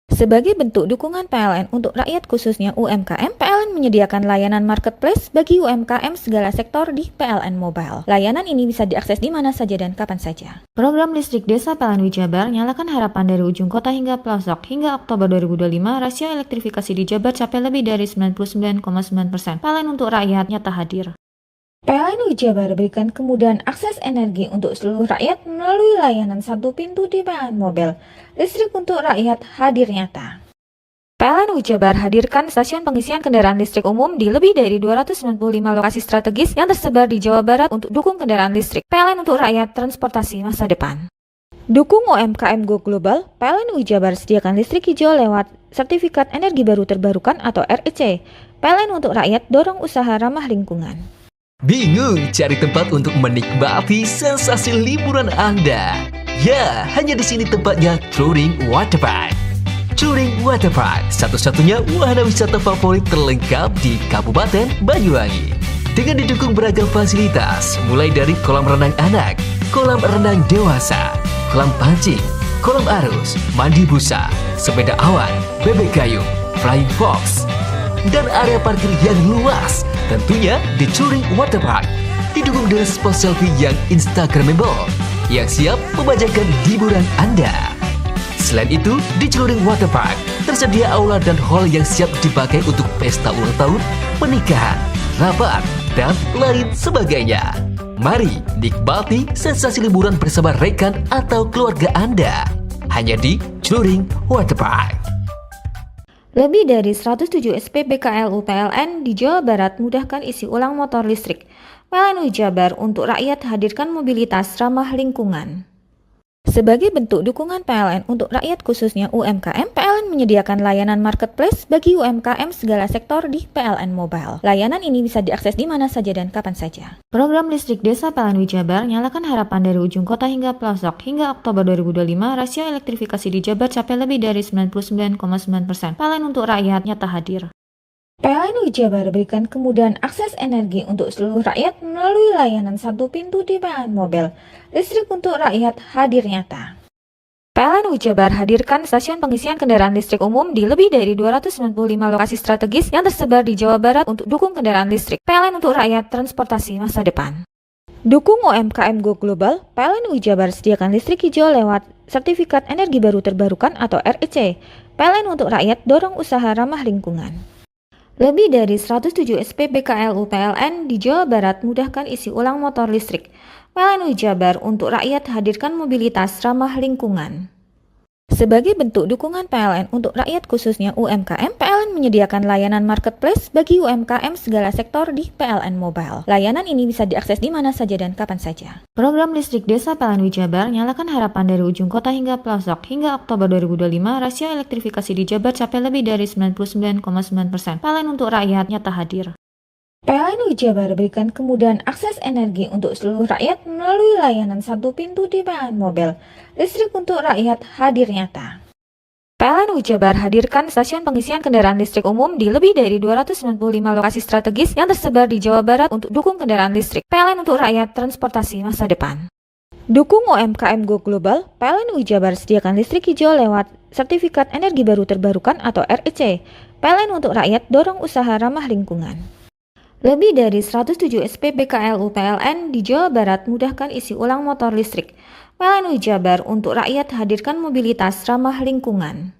Sebagai bentuk dukungan PLN untuk rakyat khususnya UMKM, PLN menyediakan layanan marketplace bagi UMKM segala sektor di PLN Mobile. Layanan ini bisa diakses di mana saja dan kapan saja. Program listrik desa PLN UI Jabar nyalakan harapan dari ujung kota hingga pelosok. Hingga Oktober 2025, rasio elektrifikasi di Jabar capai lebih dari 99,9%. PLN untuk rakyat nyata hadir. PLN UI Jabar berikan kemudahan akses energi untuk seluruh rakyat melalui layanan satu pintu di PLN Mobile. Listrik untuk rakyat hadir nyata. PLN UI Jabar hadirkan stasiun pengisian kendaraan listrik umum di lebih dari 295 lokasi strategis yang tersebar di Jawa Barat untuk dukung kendaraan listrik. PLN untuk rakyat transportasi masa depan. Dukung UMKM Go Global, PLN UI Jabar sediakan listrik hijau lewat Sertifikat Energi Baru Terbarukan atau REC. PLN untuk rakyat dorong usaha ramah lingkungan. Bingung cari tempat untuk menikmati sensasi liburan Anda? Ya, hanya di sini tempatnya Touring Waterpark. Touring Waterpark, satu-satunya wahana wisata favorit terlengkap di Kabupaten Banyuwangi. Dengan didukung beragam fasilitas, mulai dari kolam renang anak, kolam renang dewasa, kolam pancing, kolam arus, mandi busa, sepeda awan, bebek kayu, flying fox, dan area parkir yang luas. Tentunya di Touring Waterpark didukung dengan spot selfie yang instagramable yang siap membajakan hiburan Anda. Selain itu, di Touring Waterpark tersedia aula dan hall yang siap dipakai untuk pesta ulang tahun, pernikahan, rapat, dan lain sebagainya. Mari nikmati sensasi liburan bersama rekan atau keluarga Anda hanya di Touring Waterpark. Lebih dari 107 SPBKLU PLN di Jawa Barat mudahkan isi ulang motor listrik. PLN UI Jabar untuk rakyat hadirkan mobilitas ramah lingkungan. Sebagai bentuk dukungan PLN untuk rakyat khususnya UMKM, PLN menyediakan layanan marketplace bagi UMKM segala sektor di PLN Mobile. Layanan ini bisa diakses di mana saja dan kapan saja. Program listrik desa PLN UI Jabar nyalakan harapan dari ujung kota hingga pelosok. Hingga Oktober 2025, rasio elektrifikasi di Jabar capai lebih dari 99,9%. PLN untuk rakyat nyata hadir. PLN UI Jabar berikan kemudahan akses energi untuk seluruh rakyat melalui layanan satu pintu di PLN Mobile. Listrik untuk rakyat hadir nyata. PLN UI Jabar hadirkan stasiun pengisian kendaraan listrik umum di lebih dari 295 lokasi strategis yang tersebar di Jawa Barat untuk dukung kendaraan listrik. PLN untuk rakyat transportasi masa depan. Dukung UMKM Go Global, PLN UI Jabar sediakan listrik hijau lewat Sertifikat Energi Baru Terbarukan atau REC. PLN untuk rakyat dorong usaha ramah lingkungan. Lebih dari 107 SPBKLU PLN di Jawa Barat mudahkan isi ulang motor listrik. PLN UI Jabar untuk rakyat hadirkan mobilitas ramah lingkungan. Sebagai bentuk dukungan PLN untuk rakyat khususnya UMKM, PLN menyediakan layanan marketplace bagi UMKM segala sektor di PLN Mobile. Layanan ini bisa diakses di mana saja dan kapan saja. Program listrik desa PLN UI Jabar nyalakan harapan dari ujung kota hingga pelosok. Hingga Oktober 2025, rasio elektrifikasi di Jabar capai lebih dari 99,9%. PLN untuk rakyat nyata hadir. PLN UI Jabar berikan kemudahan akses energi untuk seluruh rakyat melalui layanan satu pintu di PLN Mobile. Listrik untuk rakyat hadir nyata. PLN UI Jabar hadirkan stasiun pengisian kendaraan listrik umum di lebih dari 295 lokasi strategis yang tersebar di Jawa Barat untuk dukung kendaraan listrik. PLN untuk rakyat transportasi masa depan. Dukung UMKM Go Global, PLN UI Jabar sediakan listrik hijau lewat Sertifikat Energi Baru Terbarukan atau REC. PLN untuk rakyat dorong usaha ramah lingkungan. Lebih dari 107 SPBKLU PLN di Jawa Barat mudahkan isi ulang motor listrik. PLN UI Jabar untuk rakyat hadirkan mobilitas ramah lingkungan.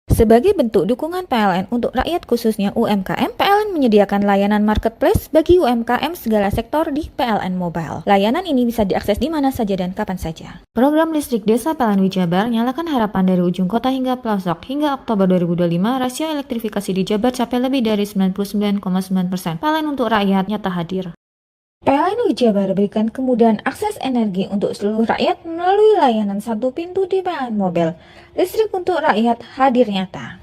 Sebagai bentuk dukungan PLN untuk rakyat khususnya UMKM, PLN menyediakan layanan marketplace bagi UMKM segala sektor di PLN Mobile. Layanan ini bisa diakses di mana saja dan kapan saja. Program listrik desa PLN UI Jabar nyalakan harapan dari ujung kota hingga pelosok. Hingga Oktober 2025, rasio elektrifikasi di Jabar capai lebih dari 99,9%. PLN untuk rakyat nyata hadir. PLN UI Jabar berikan kemudahan akses energi untuk seluruh rakyat melalui layanan satu pintu di PLN Mobile. Listrik untuk rakyat hadir nyata.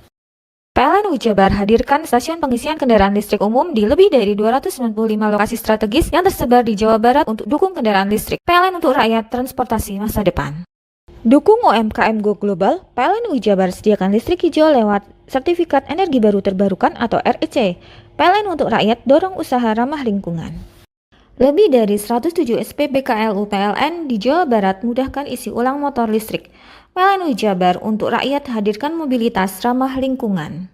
PLN Jabar hadirkan stasiun pengisian kendaraan listrik umum di lebih dari 295 lokasi strategis yang tersebar di Jawa Barat untuk dukung kendaraan listrik. PLN untuk rakyat, transportasi masa depan. Dukung UMKM Go Global, PLN Jabar sediakan listrik hijau lewat Sertifikat Energi Baru Terbarukan atau REC. PLN untuk rakyat dorong usaha ramah lingkungan. Lebih dari 107 SPBKLU PLN di Jawa Barat mudahkan isi ulang motor listrik. PLN Jabar untuk rakyat hadirkan mobilitas ramah lingkungan.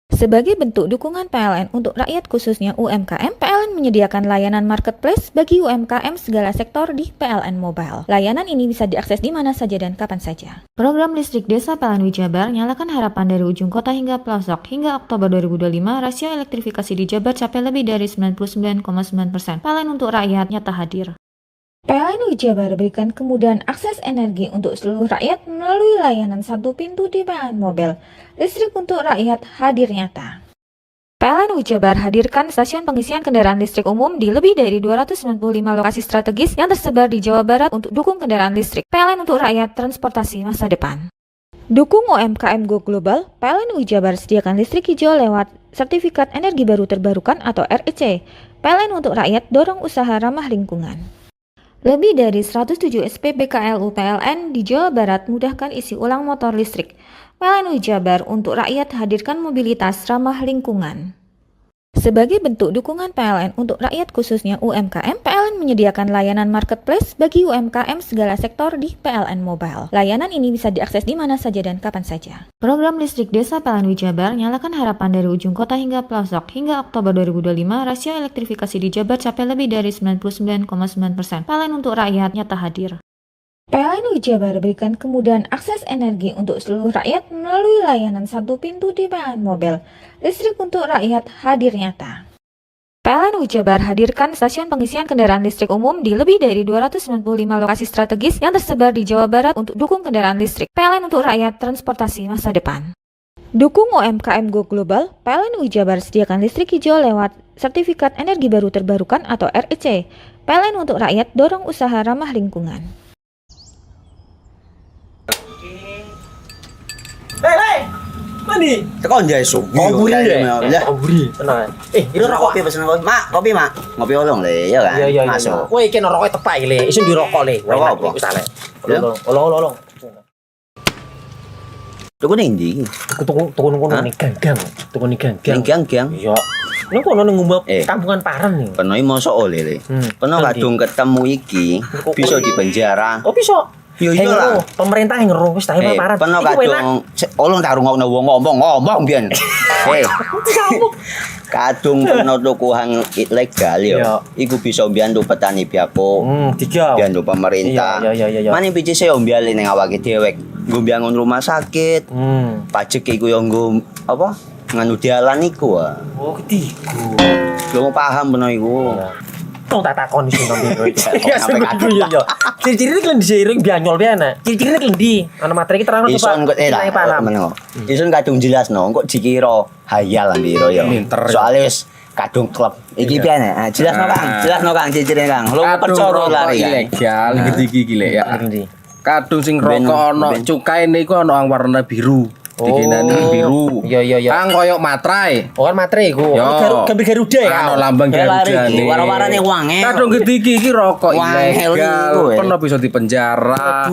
Sebagai bentuk dukungan PLN untuk rakyat khususnya UMKM, PLN menyediakan layanan marketplace bagi UMKM segala sektor di PLN Mobile. Layanan ini bisa diakses di mana saja dan kapan saja. Program listrik desa PLN Jabar nyalakan harapan dari ujung kota hingga pelosok. Hingga Oktober 2025, rasio elektrifikasi di Jabar capai lebih dari 99,9%. PLN untuk rakyat nyata hadir. PLN Jabar berikan kemudahan akses energi untuk seluruh rakyat melalui layanan satu pintu di PLN Mobile. Listrik untuk rakyat hadir nyata. PLN Jabar hadirkan stasiun pengisian kendaraan listrik umum di lebih dari 295 lokasi strategis yang tersebar di Jawa Barat untuk dukung kendaraan listrik. PLN untuk rakyat, transportasi masa depan. Dukung UMKM Go Global, PLN Jabar sediakan listrik hijau lewat Sertifikat Energi Baru Terbarukan atau REC. PLN untuk rakyat dorong usaha ramah lingkungan. Lebih dari 107 SPBKLU PLN di Jawa Barat mudahkan isi ulang motor listrik. PLN Jabar untuk rakyat hadirkan mobilitas ramah lingkungan. Sebagai bentuk dukungan PLN untuk rakyat khususnya UMKM, PLN menyediakan layanan marketplace bagi UMKM segala sektor di PLN Mobile. Layanan ini bisa diakses di mana saja dan kapan saja. Program listrik desa PLN Jabar nyalakan harapan dari ujung kota hingga pelosok. Hingga Oktober 2025, rasio elektrifikasi di Jabar capai lebih dari 99,9%. PLN untuk rakyat nyata hadir. PLN Jabar berikan kemudahan akses energi untuk seluruh rakyat melalui layanan satu pintu di PLN Mobile. Listrik untuk rakyat hadir nyata. PLN Jabar hadirkan stasiun pengisian kendaraan listrik umum di lebih dari 295 lokasi strategis yang tersebar di Jawa Barat untuk dukung kendaraan listrik. PLN untuk rakyat, transportasi masa depan. Dukung UMKM Go Global, PLN Jabar sediakan listrik hijau lewat Sertifikat Energi Baru Terbarukan atau REC. PLN untuk rakyat dorong usaha ramah lingkungan. Mandi. Tekan jaya su. Buri ya. Buri. Tenang. Ini rokok. Kopi pesen kopi. Mak, kopi mak. Ngopi olong le, ya kan? Iya. Masuk. Woi, kene rokoknya tepak iki le. Isin dirokok le. Rokok apa? Wis ale. Olong. Tuku ning ndi? Tuku nang ganggang. Tuku ning ganggang. Gang-gang. Iya. Nang kono nang ngumbar kampungan Paren nih. Peno iki mosok oleh le. Peno kadung ketemu iki bisa dipenjara. Oh, bisa. Yo iya lah. Pemerintah yang ngeru wis tahe Paren. Peno kadung olong tak rungokno wong ngomong biyen. Kadung peno tuku hang ilegal yo. Iku bisa mbiyantu petani biako. Mbiyantu pemerintah. Iya. Mane picise yo mbiali ning awake dhewe. Nggo mbiangun rumah sakit. Pajak iku yo nggo apa? Nganu dalan iku. Oh, ketiku. Lu paham peno iku. Tong tak takon iso nang biro iki. Ya sebenarnya yo. Ciri-ciri iki diseiring bianyol piye ana. Ciri-cirine klendi. Ana materi iki terang Ison kok meneng. Ison kadung jelasno kok dikira hayal lan biro yo. Soale wis kadung klub. Iki piye nek? Jelasno Kang ciri-cirine Kang. Lu percaya lari ilegal iki le ya. Kadung sing rokok ana cukaine iku ana warna biru. Dikenani biru. Iya. Kang koyo materai. Oh, kan materai iku. Gambar Garuda ya. Ano lambang Garuda iki. Warna-warnane wange. Kadung iki rokok ilegal. Peno bisa dipenjara.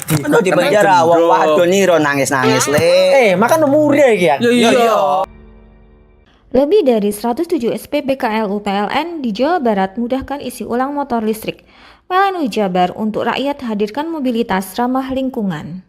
Peno dipenjara wong wadon iro nangis-nangis le. Makan murah iki ya. Iya. Lebih dari 107 SPBKLU PLN di Jawa Barat mudahkan isi ulang motor listrik. PLN Jabar untuk rakyat hadirkan mobilitas ramah lingkungan.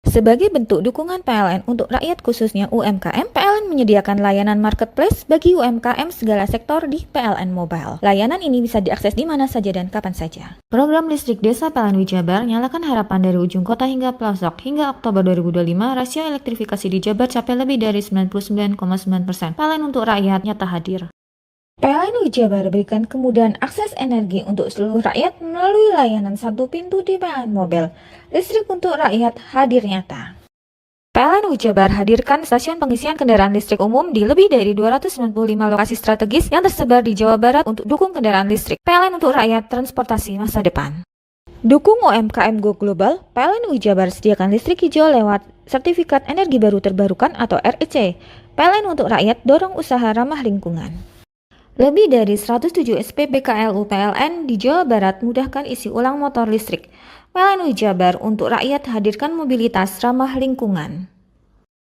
Sebagai bentuk dukungan PLN untuk rakyat khususnya UMKM, PLN menyediakan layanan marketplace bagi UMKM segala sektor di PLN Mobile. Layanan ini bisa diakses di mana saja dan kapan saja. Program listrik desa PLN Jabar nyalakan harapan dari ujung kota hingga pelosok. Hingga Oktober 2025, rasio elektrifikasi di Jabar capai lebih dari 99,9%. PLN untuk rakyat nyata hadir. PLN Jabar berikan kemudahan akses energi untuk seluruh rakyat melalui layanan satu pintu di PLN Mobile. Listrik untuk rakyat hadir nyata. PLN Jabar hadirkan stasiun pengisian kendaraan listrik umum di lebih dari 295 lokasi strategis yang tersebar di Jawa Barat untuk dukung kendaraan listrik. PLN untuk rakyat, transportasi masa depan. Dukung UMKM Go Global, PLN Jabar sediakan listrik hijau lewat sertifikat energi baru terbarukan atau REC. PLN untuk rakyat dorong usaha ramah lingkungan. Lebih dari 107 SPBKLU PLN di Jawa Barat mudahkan isi ulang motor listrik. PLN Jabar untuk rakyat hadirkan mobilitas ramah lingkungan.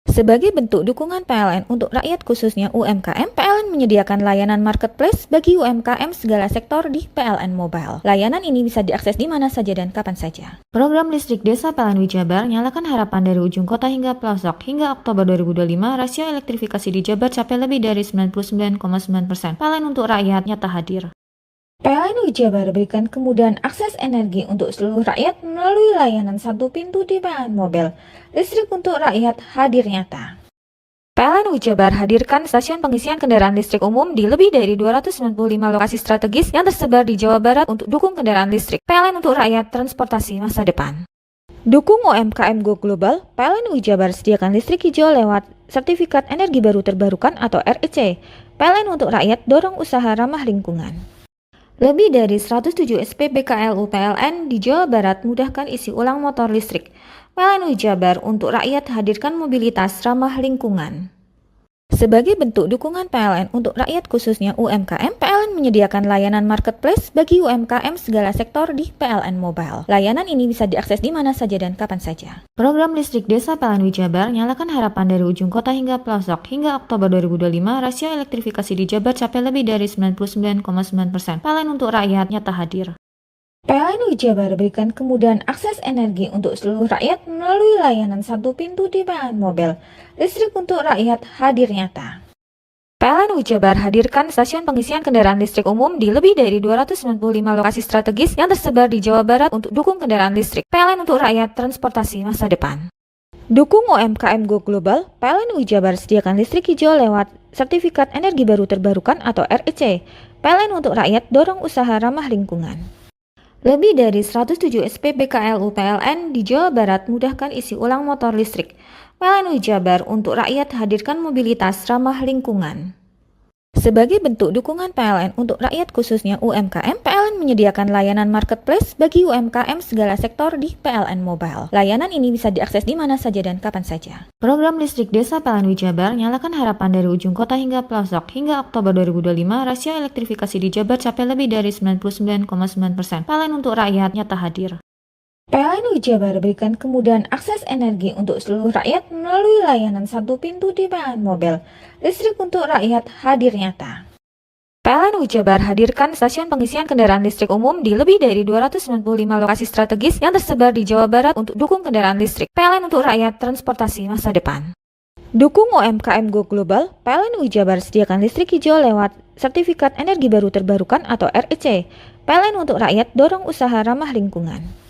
Sebagai bentuk dukungan PLN untuk rakyat khususnya UMKM, PLN menyediakan layanan marketplace bagi UMKM segala sektor di PLN Mobile. Layanan ini bisa diakses di mana saja dan kapan saja. Program listrik desa PLN Jabar nyalakan harapan dari ujung kota hingga pelosok. Hingga Oktober 2025, rasio elektrifikasi di Jabar capai lebih dari 99,9%. PLN untuk rakyat nyata hadir. PLN Jabar berikan kemudahan akses energi untuk seluruh rakyat melalui layanan satu pintu di PLN Mobile. Listrik untuk rakyat hadir nyata. PLN Jabar hadirkan stasiun pengisian kendaraan listrik umum di lebih dari 295 lokasi strategis yang tersebar di Jawa Barat untuk dukung kendaraan listrik. PLN untuk rakyat transportasi masa depan. Dukung UMKM Go Global, PLN Jabar sediakan listrik hijau lewat sertifikat energi baru terbarukan atau REC. PLN untuk rakyat dorong usaha ramah lingkungan. Lebih dari 107 SPBKLU PLN di Jawa Barat mudahkan isi ulang motor listrik. PLN Jabar untuk rakyat hadirkan mobilitas ramah lingkungan. Sebagai bentuk dukungan PLN untuk rakyat khususnya UMKM, PLN menyediakan layanan marketplace bagi UMKM segala sektor di PLN Mobile. Layanan ini bisa diakses di mana saja dan kapan saja. Program listrik desa PLN Jabar nyalakan harapan dari ujung kota hingga pelosok. Hingga Oktober 2025, rasio elektrifikasi di Jabar capai lebih dari 99,9%. PLN untuk rakyat nyata hadir. PLN Jabar berikan kemudahan akses energi untuk seluruh rakyat melalui layanan satu pintu di PLN Mobile. Listrik untuk rakyat hadir nyata. PLN Jabar hadirkan stasiun pengisian kendaraan listrik umum di lebih dari 295 lokasi strategis yang tersebar di Jawa Barat untuk dukung kendaraan listrik. PLN untuk rakyat transportasi masa depan. Dukung UMKM Go Global, PLN Jabar sediakan listrik hijau lewat sertifikat energi baru terbarukan atau REC. PLN untuk rakyat dorong usaha ramah lingkungan. Lebih dari 107 SPBKLU PLN di Jawa Barat mudahkan isi ulang motor listrik. PLN Jabar untuk rakyat hadirkan mobilitas ramah lingkungan. Sebagai bentuk dukungan PLN untuk rakyat khususnya UMKM, PLN menyediakan layanan marketplace bagi UMKM segala sektor di PLN Mobile. Layanan ini bisa diakses di mana saja dan kapan saja. Program listrik desa PLN Jabar nyalakan harapan dari ujung kota hingga pelosok. Hingga Oktober 2025, rasio elektrifikasi di Jabar capai lebih dari 99,9%. PLN untuk rakyat nyata hadir. PLN Jabar berikan kemudahan akses energi untuk seluruh rakyat melalui layanan satu pintu di PLN Mobile. Listrik untuk rakyat hadir nyata. PLN Jabar hadirkan stasiun pengisian kendaraan listrik umum di lebih dari 295 lokasi strategis yang tersebar di Jawa Barat untuk dukung kendaraan listrik. PLN untuk rakyat transportasi masa depan. Dukung UMKM Go Global, PLN Jabar sediakan listrik hijau lewat sertifikat energi baru terbarukan atau REC. PLN untuk rakyat dorong usaha ramah lingkungan.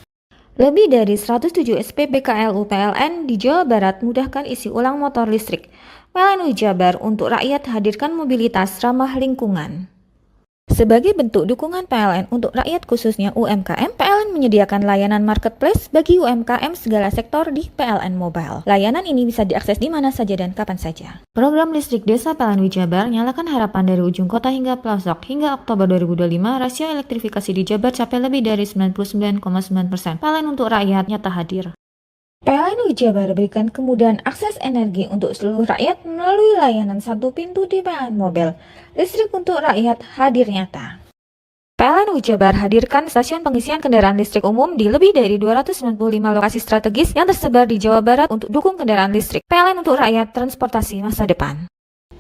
Lebih dari 107 SPBKLU PLN di Jawa Barat mudahkan isi ulang motor listrik. PLN Jabar untuk rakyat hadirkan mobilitas ramah lingkungan. Sebagai bentuk dukungan PLN untuk rakyat khususnya UMKM, PLN menyediakan layanan marketplace bagi UMKM segala sektor di PLN Mobile. Layanan ini bisa diakses di mana saja dan kapan saja. Program listrik desa PLN Jabar nyalakan harapan dari ujung kota hingga pelosok. Hingga Oktober 2025, rasio elektrifikasi di Jabar capai lebih dari 99,9%. PLN untuk rakyat nyata hadir. PLN Jabar berikan kemudahan akses energi untuk seluruh rakyat melalui layanan satu pintu di PLN Mobile. Listrik untuk rakyat hadir nyata. PLN Jabar hadirkan stasiun pengisian kendaraan listrik umum di lebih dari 295 lokasi strategis yang tersebar di Jawa Barat untuk dukung kendaraan listrik. PLN untuk rakyat transportasi masa depan.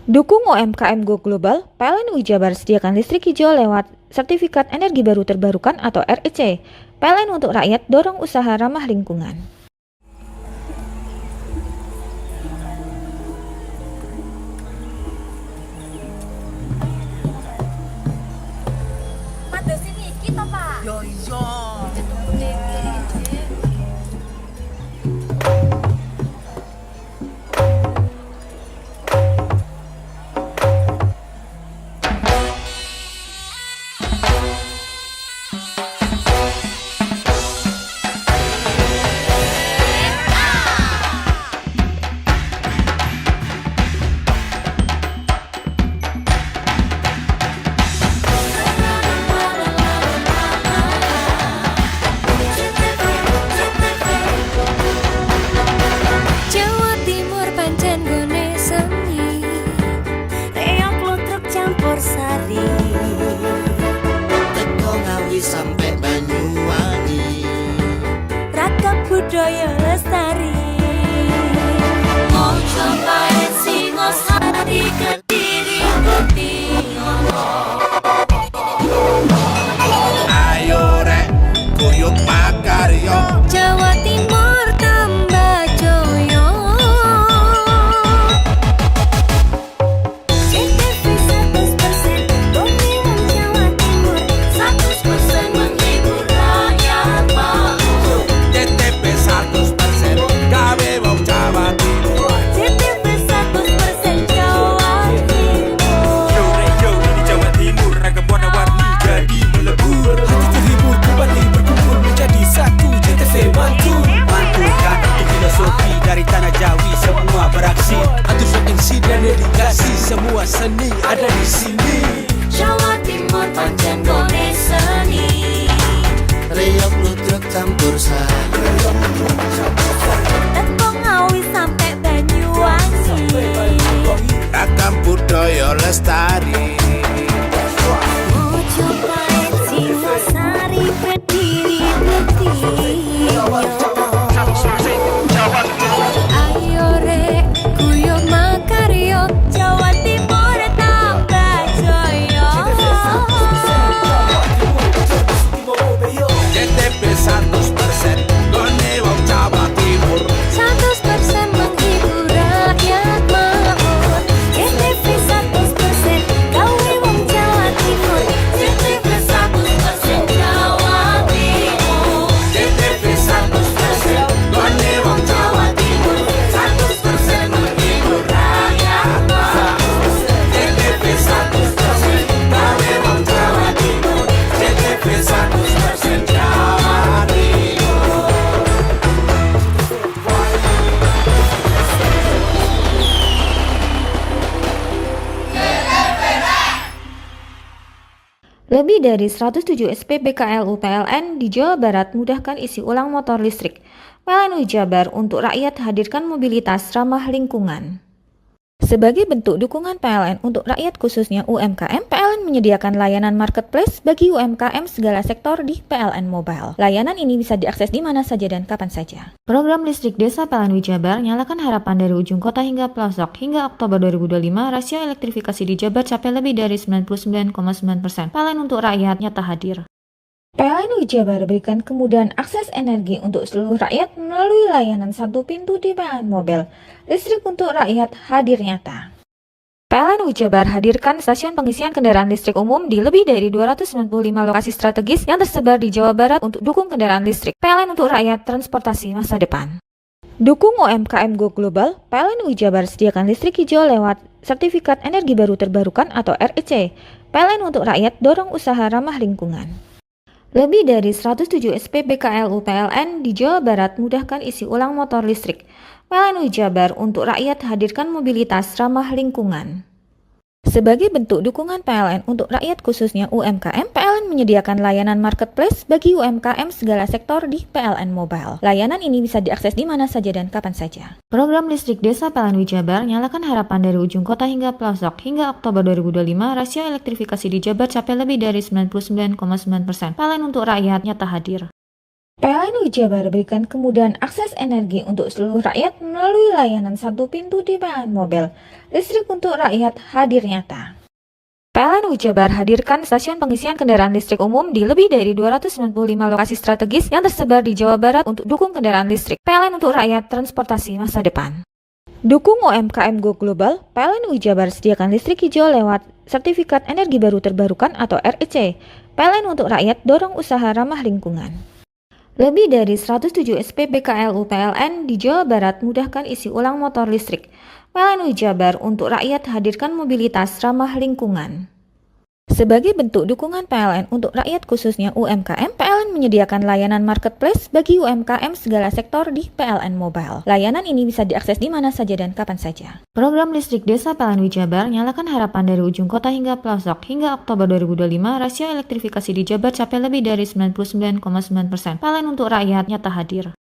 Dukung UMKM Go Global, PLN Jabar sediakan listrik hijau lewat sertifikat energi baru terbarukan atau REC. PLN untuk rakyat dorong usaha ramah lingkungan. Yo iya. semua seni ada di sini. Jawa Timur pancen gone seni. Riok ludruk campur sari. Teko Ngawi sampai Banyuwangi. Ragam budaya lestari. Mojopahit Singosari berdiri ayo rek guyo makaryo Jawa Timur tambah jaya. JTP 100% gone wong Jawa Timur. 100% menghibur rakyat makmur. JTP 100% gawe wong Jawa Timur. JTP 100% Jawa Timur. JTP 100% gone wong Jawa Timur. 100% menghibur rakyat makmur. JTP 100% gawe wong Jawa Timur. JTP 100% Jawa Timur. Lebih dari 107 SPB KLU PLN di Jawa Barat mudahkan isi ulang motor listrik. PLN Jabar untuk rakyat hadirkan mobilitas ramah lingkungan. Sebagai bentuk dukungan PLN untuk rakyat khususnya UMKM, PLN menyediakan layanan marketplace bagi UMKM segala sektor di PLN Mobile. Layanan ini bisa diakses di mana saja dan kapan saja. Program listrik desa PLN Jabar nyalakan harapan dari ujung kota hingga pelosok. Hingga Oktober 2025, rasio elektrifikasi di Jabar capai lebih dari 99,9%. PLN untuk rakyat nyata hadir. PLN Jabar berikan kemudahan akses energi untuk seluruh rakyat melalui layanan satu pintu di PLN Mobile. Listrik untuk rakyat hadir nyata. PLN Jabar hadirkan stasiun pengisian kendaraan listrik umum di lebih dari 295 lokasi strategis yang tersebar di Jawa Barat untuk dukung kendaraan listrik. PLN untuk rakyat transportasi masa depan. Dukung UMKM Go Global, PLN Jabar sediakan listrik hijau lewat Sertifikat Energi Baru Terbarukan atau REC. PLN untuk rakyat dorong usaha ramah lingkungan. Lebih dari 107 SPB KLU PLN di Jawa Barat mudahkan isi ulang motor listrik. PLN Jabar untuk rakyat hadirkan mobilitas ramah lingkungan. Sebagai bentuk dukungan PLN untuk rakyat khususnya UMKM, PLN menyediakan layanan marketplace bagi UMKM segala sektor di PLN Mobile. Layanan ini bisa diakses di mana saja dan kapan saja. Program listrik desa PLN Jabar nyalakan harapan dari ujung kota hingga pelosok. Hingga Oktober 2025, rasio elektrifikasi di Jabar capai lebih dari 99,9%. PLN untuk rakyat nyata hadir. PLN Jabar berikan kemudahan akses energi untuk seluruh rakyat melalui layanan satu pintu di PLN Mobile. Listrik untuk rakyat hadir nyata. PLN Jabar hadirkan stasiun pengisian kendaraan listrik umum di lebih dari 295 lokasi strategis yang tersebar di Jawa Barat untuk dukung kendaraan listrik. PLN untuk rakyat transportasi masa depan. Dukung UMKM Go Global, PLN Jabar sediakan listrik hijau lewat Sertifikat Energi Baru Terbarukan atau REC. PLN untuk rakyat dorong usaha ramah lingkungan. Lebih dari 107 SPB KLU PLN di Jawa Barat mudahkan isi ulang motor listrik. PLN Jabar untuk rakyat hadirkan mobilitas ramah lingkungan. Sebagai bentuk dukungan PLN untuk rakyat khususnya UMKM, PLN menyediakan layanan marketplace bagi UMKM segala sektor di PLN Mobile. Layanan ini bisa diakses di mana saja dan kapan saja. Program listrik desa PLN Jabar nyalakan harapan dari ujung kota hingga pelosok. Hingga Oktober 2025, rasio elektrifikasi di Jabar capai lebih dari 99,9%. PLN untuk rakyat nyata hadir.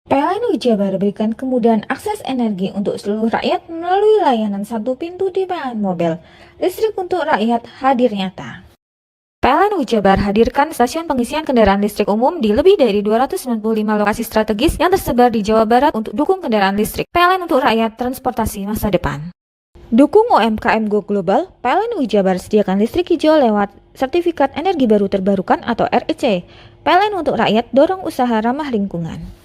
PLN Jabar berikan kemudahan akses energi untuk seluruh rakyat melalui layanan satu pintu di PLN Mobile. Listrik untuk rakyat hadir nyata. PLN Jabar hadirkan stasiun pengisian kendaraan listrik umum di lebih dari 295 lokasi strategis yang tersebar di Jawa Barat untuk dukung kendaraan listrik. PLN untuk rakyat transportasi masa depan. Dukung UMKM Go Global, PLN Jabar sediakan listrik hijau lewat Sertifikat Energi Baru Terbarukan atau REC. PLN untuk rakyat dorong usaha ramah lingkungan.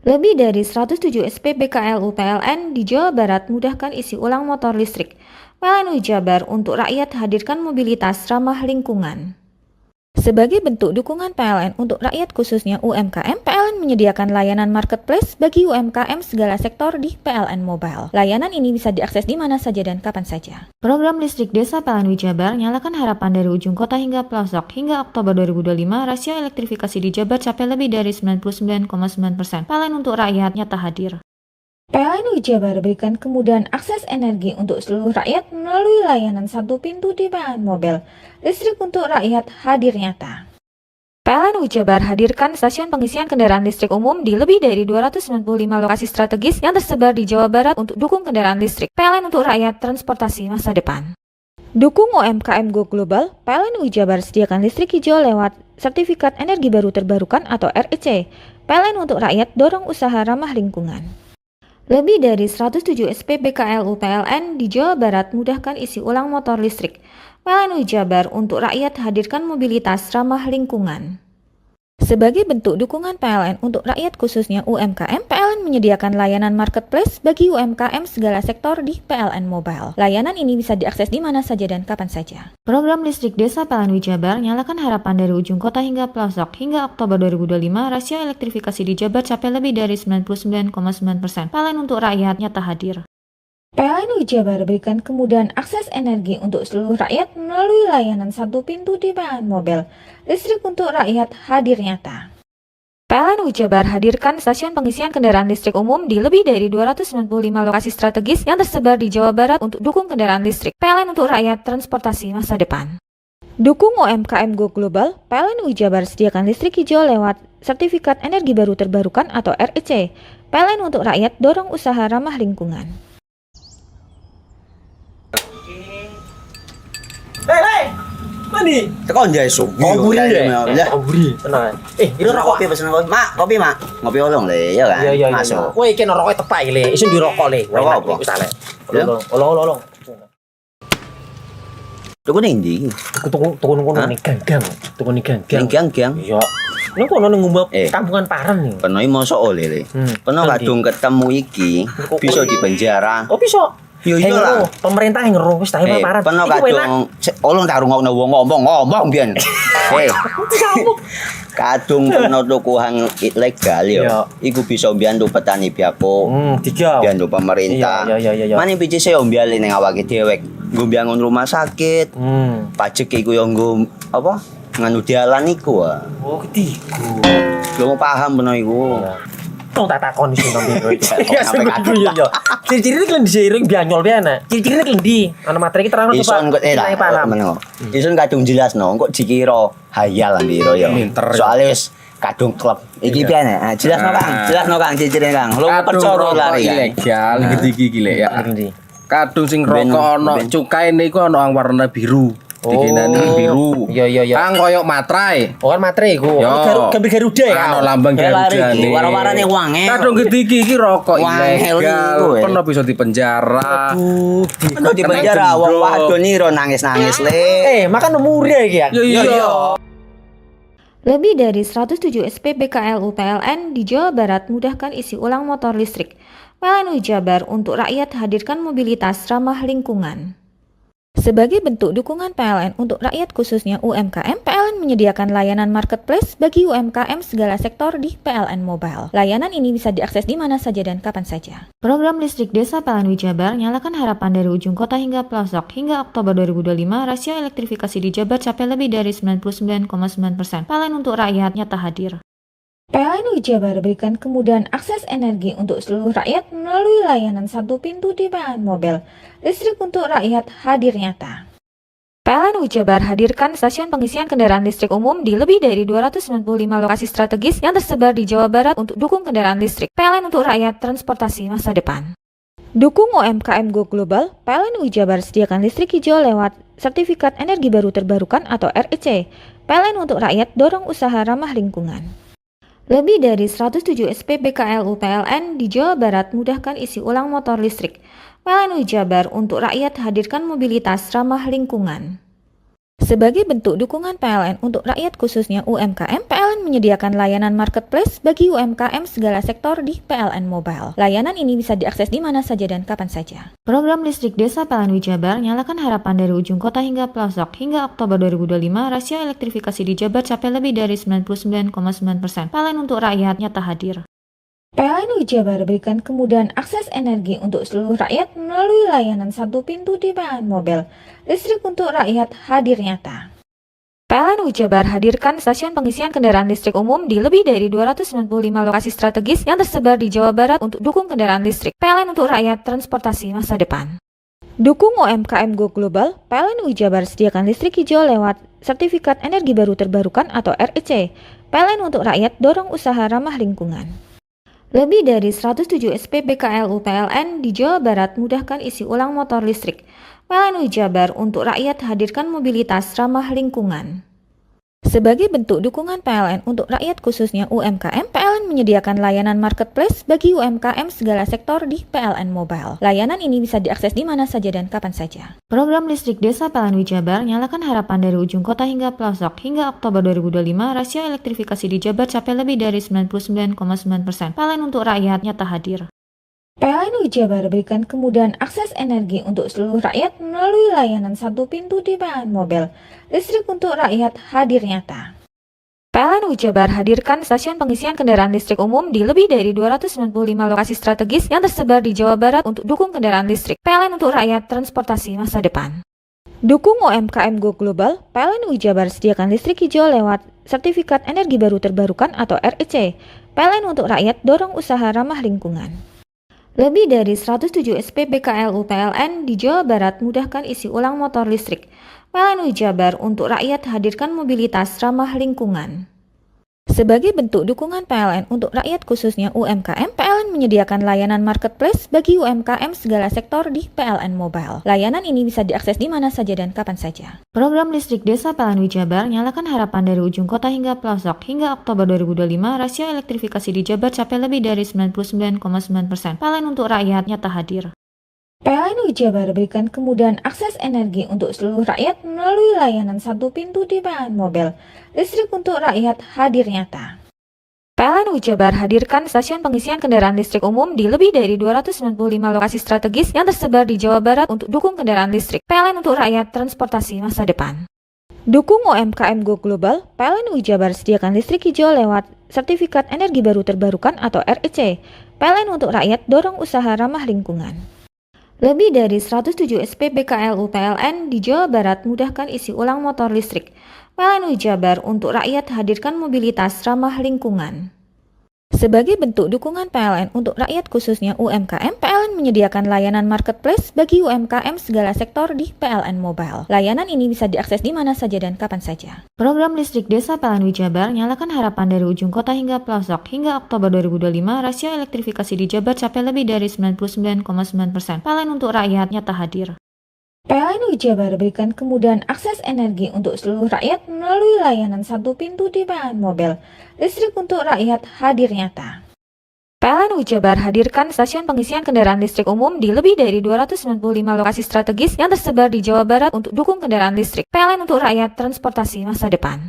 Lebih dari 107 SPB KLU PLN di Jawa Barat mudahkan isi ulang motor listrik. PLN Jabar untuk rakyat hadirkan mobilitas ramah lingkungan. Sebagai bentuk dukungan PLN untuk rakyat khususnya UMKM, PLN menyediakan layanan marketplace bagi UMKM segala sektor di PLN Mobile. Layanan ini bisa diakses di mana saja dan kapan saja. Program listrik desa PLN Jabar nyalakan harapan dari ujung kota hingga pelosok. Hingga Oktober 2025, rasio elektrifikasi di Jabar capai lebih dari 99,9%. PLN untuk rakyat nyata hadir. PLN Jabar berikan kemudahan akses energi untuk seluruh rakyat melalui layanan satu pintu di PLN Mobile. Listrik untuk rakyat hadir nyata. PLN Jabar hadirkan stasiun pengisian kendaraan listrik umum di lebih dari 295 lokasi strategis yang tersebar di Jawa Barat untuk dukung kendaraan listrik. PLN untuk rakyat transportasi masa depan. Dukung UMKM Go Global, PLN Jabar sediakan listrik hijau lewat Sertifikat Energi Baru Terbarukan atau REC. PLN untuk rakyat dorong usaha ramah lingkungan. Lebih dari 107 SPBKLU PLN di Jawa Barat mudahkan isi ulang motor listrik. PLN Jabar untuk rakyat hadirkan mobilitas ramah lingkungan. Sebagai bentuk dukungan PLN untuk rakyat khususnya UMKM, PLN menyediakan layanan marketplace bagi UMKM segala sektor di PLN Mobile. Layanan ini bisa diakses di mana saja dan kapan saja. Program listrik desa PLN Jabar nyalakan harapan dari ujung kota hingga pelosok. Hingga Oktober 2025, rasio elektrifikasi di Jabar capai lebih dari 99,9%. PLN untuk rakyat nyata hadir. PLN Jabar berikan kemudahan akses energi untuk seluruh rakyat melalui layanan satu pintu di PLN Mobile. Listrik untuk rakyat hadir nyata. PLN Jabar hadirkan stasiun pengisian kendaraan listrik umum di lebih dari 295 lokasi strategis yang tersebar di Jawa Barat untuk dukung kendaraan listrik. PLN untuk rakyat transportasi masa depan. Dukung UMKM Go Global, PLN Jabar sediakan listrik hijau lewat Sertifikat Energi Baru Terbarukan atau REC. PLN untuk rakyat dorong usaha ramah lingkungan. Mandi. Tekan jaya su. Buri ya. Buri. Tenang. Ini rokok. Kopi pesen kopi. Mak, kopi mak. Ngopi olong le, ya kan? Iya. Masuk. Woi, kene rokoknya tepak le. Isin dirokok le. Rokok apa? Wis ale. Olong. Tuku ning ndi? Tuku ngono ning gang. Tuku ning gang. Ning gang. Iya. Ning kono ning ngumba kampungan Paren nih. Peno iki mosok oleh le. Peno kadung ketemu iki bisa dipenjara. Oh, bisa. Yo lah. Pemerintah yang ngeru wis tahe Paren. Peno kadung olong tak rungokno wong ngomong biyen. Kadung peno tuku hang ilegal yo. Iku bisa mbiyantu petani biako. Mbiyantu pemerintah. Iya. Mane pici se mbiali ning awake dhewek. Nggo mbiyangun rumah sakit. Pajak iku yo nggo apa? Nganu dalan iku. Oh, ketiku. Lu paham peno iku. Tong tak takon iso nang biro iki. Ya yo. Ciri-ciri iki diseiring bianyol piye ana? Ciri-ciri iki ndi? Ana materi iki terang Ison kok meneng. Ison kadung jelasno, kok dikira hayal nang biro yo. Soale wis kadung klub. Iki piye nek? Jelasno Kang, ciri-ciri Kang. Lu percaya lari ilegal iki lek ya. Kadung sing rokok ana cukaine iku ana warna biru. Dikenani biru. Iya. Kang koyo materai. Oh, kan materai iku. Gambar Garuda ya. Ana lambang Garuda. Warna-warnane wangi. Kadung iki rokok ilegal. Peno bisa dipenjara. Peno dipenjara wong wadon iro nangis-nangis le. Makan murah iki ya. Iya. Lebih dari 107 SPBKLU PLN di Jawa Barat mudahkan isi ulang motor listrik. PLN Jabar untuk rakyat hadirkan mobilitas ramah lingkungan. Sebagai bentuk dukungan PLN untuk rakyat khususnya UMKM, PLN menyediakan layanan marketplace bagi UMKM segala sektor di PLN Mobile. Layanan ini bisa diakses di mana saja dan kapan saja. Program listrik desa PLN Jabar nyalakan harapan dari ujung kota hingga pelosok. Hingga Oktober 2025, rasio elektrifikasi di Jabar capai lebih dari 99,9%. PLN untuk rakyat nyata hadir. PLN Jabar berikan kemudahan akses energi untuk seluruh rakyat melalui layanan satu pintu di PLN Mobile. Listrik untuk rakyat hadir nyata. PLN Jabar hadirkan stasiun pengisian kendaraan listrik umum di lebih dari 295 lokasi strategis yang tersebar di Jawa Barat untuk dukung kendaraan listrik. PLN untuk rakyat transportasi masa depan. Dukung UMKM Go Global, PLN Jabar sediakan listrik hijau lewat Sertifikat Energi Baru Terbarukan atau REC. PLN untuk rakyat dorong usaha ramah lingkungan. Lebih dari 107 SPBKLU PLN di Jawa Barat mudahkan isi ulang motor listrik. PLN Jabar untuk rakyat hadirkan mobilitas ramah lingkungan. Sebagai bentuk dukungan PLN untuk rakyat khususnya UMKM, PLN menyediakan layanan marketplace bagi UMKM segala sektor di PLN Mobile. Layanan ini bisa diakses di mana saja dan kapan saja. Program listrik desa PLN Jabar nyalakan harapan dari ujung kota hingga pelosok. Hingga Oktober 2025, rasio elektrifikasi di Jabar capai lebih dari 99,9%. PLN untuk rakyat nyata hadir. PLN Jabar berikan kemudahan akses energi untuk seluruh rakyat melalui layanan satu pintu di PLN Mobile. Listrik untuk rakyat hadir nyata. PLN Jabar hadirkan stasiun pengisian kendaraan listrik umum di lebih dari 295 lokasi strategis yang tersebar di Jawa Barat untuk dukung kendaraan listrik. PLN untuk rakyat, transportasi masa depan. Dukung UMKM Go Global, PLN Jabar sediakan listrik hijau lewat Sertifikat Energi Baru Terbarukan atau REC. PLN untuk rakyat, dorong usaha ramah lingkungan. Lebih dari 107 SPB KLU PLN di Jawa Barat mudahkan isi ulang motor listrik. PLN Jabar untuk rakyat hadirkan mobilitas ramah lingkungan. Sebagai bentuk dukungan PLN untuk rakyat khususnya UMKM, PLN menyediakan layanan marketplace bagi UMKM segala sektor di PLN Mobile. Layanan ini bisa diakses di mana saja dan kapan saja. Program listrik desa PLN Jabar nyalakan harapan dari ujung kota hingga pelosok. Hingga Oktober 2025, rasio elektrifikasi di Jabar capai lebih dari 99,9%. PLN untuk rakyat nyata hadir. PLN Jabar berikan kemudahan akses energi untuk seluruh rakyat melalui layanan satu pintu di PLN Mobile. Listrik untuk rakyat hadir nyata. PLN Jabar hadirkan stasiun pengisian kendaraan listrik umum di lebih dari 295 lokasi strategis yang tersebar di Jawa Barat untuk dukung kendaraan listrik. PLN untuk rakyat, transportasi masa depan. Dukung UMKM Go Global, PLN Jabar sediakan listrik hijau lewat Sertifikat Energi Baru Terbarukan atau REC. PLN untuk rakyat, dorong usaha ramah lingkungan. Lebih dari 107 SPB KLU PLN di Jawa Barat mudahkan isi ulang motor listrik. PLN Jabar untuk rakyat hadirkan mobilitas ramah lingkungan. Sebagai bentuk dukungan PLN untuk rakyat khususnya UMKM, PLN menyediakan layanan marketplace bagi UMKM segala sektor di PLN Mobile. Layanan ini bisa diakses di mana saja dan kapan saja. Program listrik desa PLN Jabar nyalakan harapan dari ujung kota hingga pelosok. Hingga Oktober 2025, rasio elektrifikasi di Jabar capai lebih dari 99,9%. PLN untuk rakyat nyata hadir. PLN Jabar berikan kemudahan akses energi untuk seluruh rakyat melalui layanan satu pintu di PLN Mobile. Listrik untuk rakyat hadir nyata. PLN Jabar hadirkan stasiun pengisian kendaraan listrik umum di lebih dari 295 lokasi strategis yang tersebar di Jawa Barat untuk dukung kendaraan listrik. PLN untuk rakyat, transportasi masa depan. Dukung UMKM Go Global, PLN Jabar sediakan listrik hijau lewat Sertifikat Energi Baru Terbarukan atau REC. PLN untuk rakyat, dorong usaha ramah lingkungan. Lebih dari 107 SPB KLU PLN di Jawa Barat mudahkan isi ulang motor listrik. PLN Jabar untuk rakyat hadirkan mobilitas ramah lingkungan. Sebagai bentuk dukungan PLN untuk rakyat khususnya UMKM, PLN menyediakan layanan marketplace bagi UMKM segala sektor di PLN Mobile. Layanan ini bisa diakses di mana saja dan kapan saja. Program listrik desa PLN Jabar nyalakan harapan dari ujung kota hingga pelosok. Hingga Oktober 2025, rasio elektrifikasi di Jabar capai lebih dari 99,9%. PLN untuk rakyat nyata hadir. PLN Jabar berikan kemudahan akses energi untuk seluruh rakyat melalui layanan satu pintu di PLN Mobile. Listrik untuk rakyat hadir nyata. PLN Jabar hadirkan stasiun pengisian kendaraan listrik umum di lebih dari 295 lokasi strategis yang tersebar di Jawa Barat untuk dukung kendaraan listrik. PLN untuk rakyat, transportasi masa depan.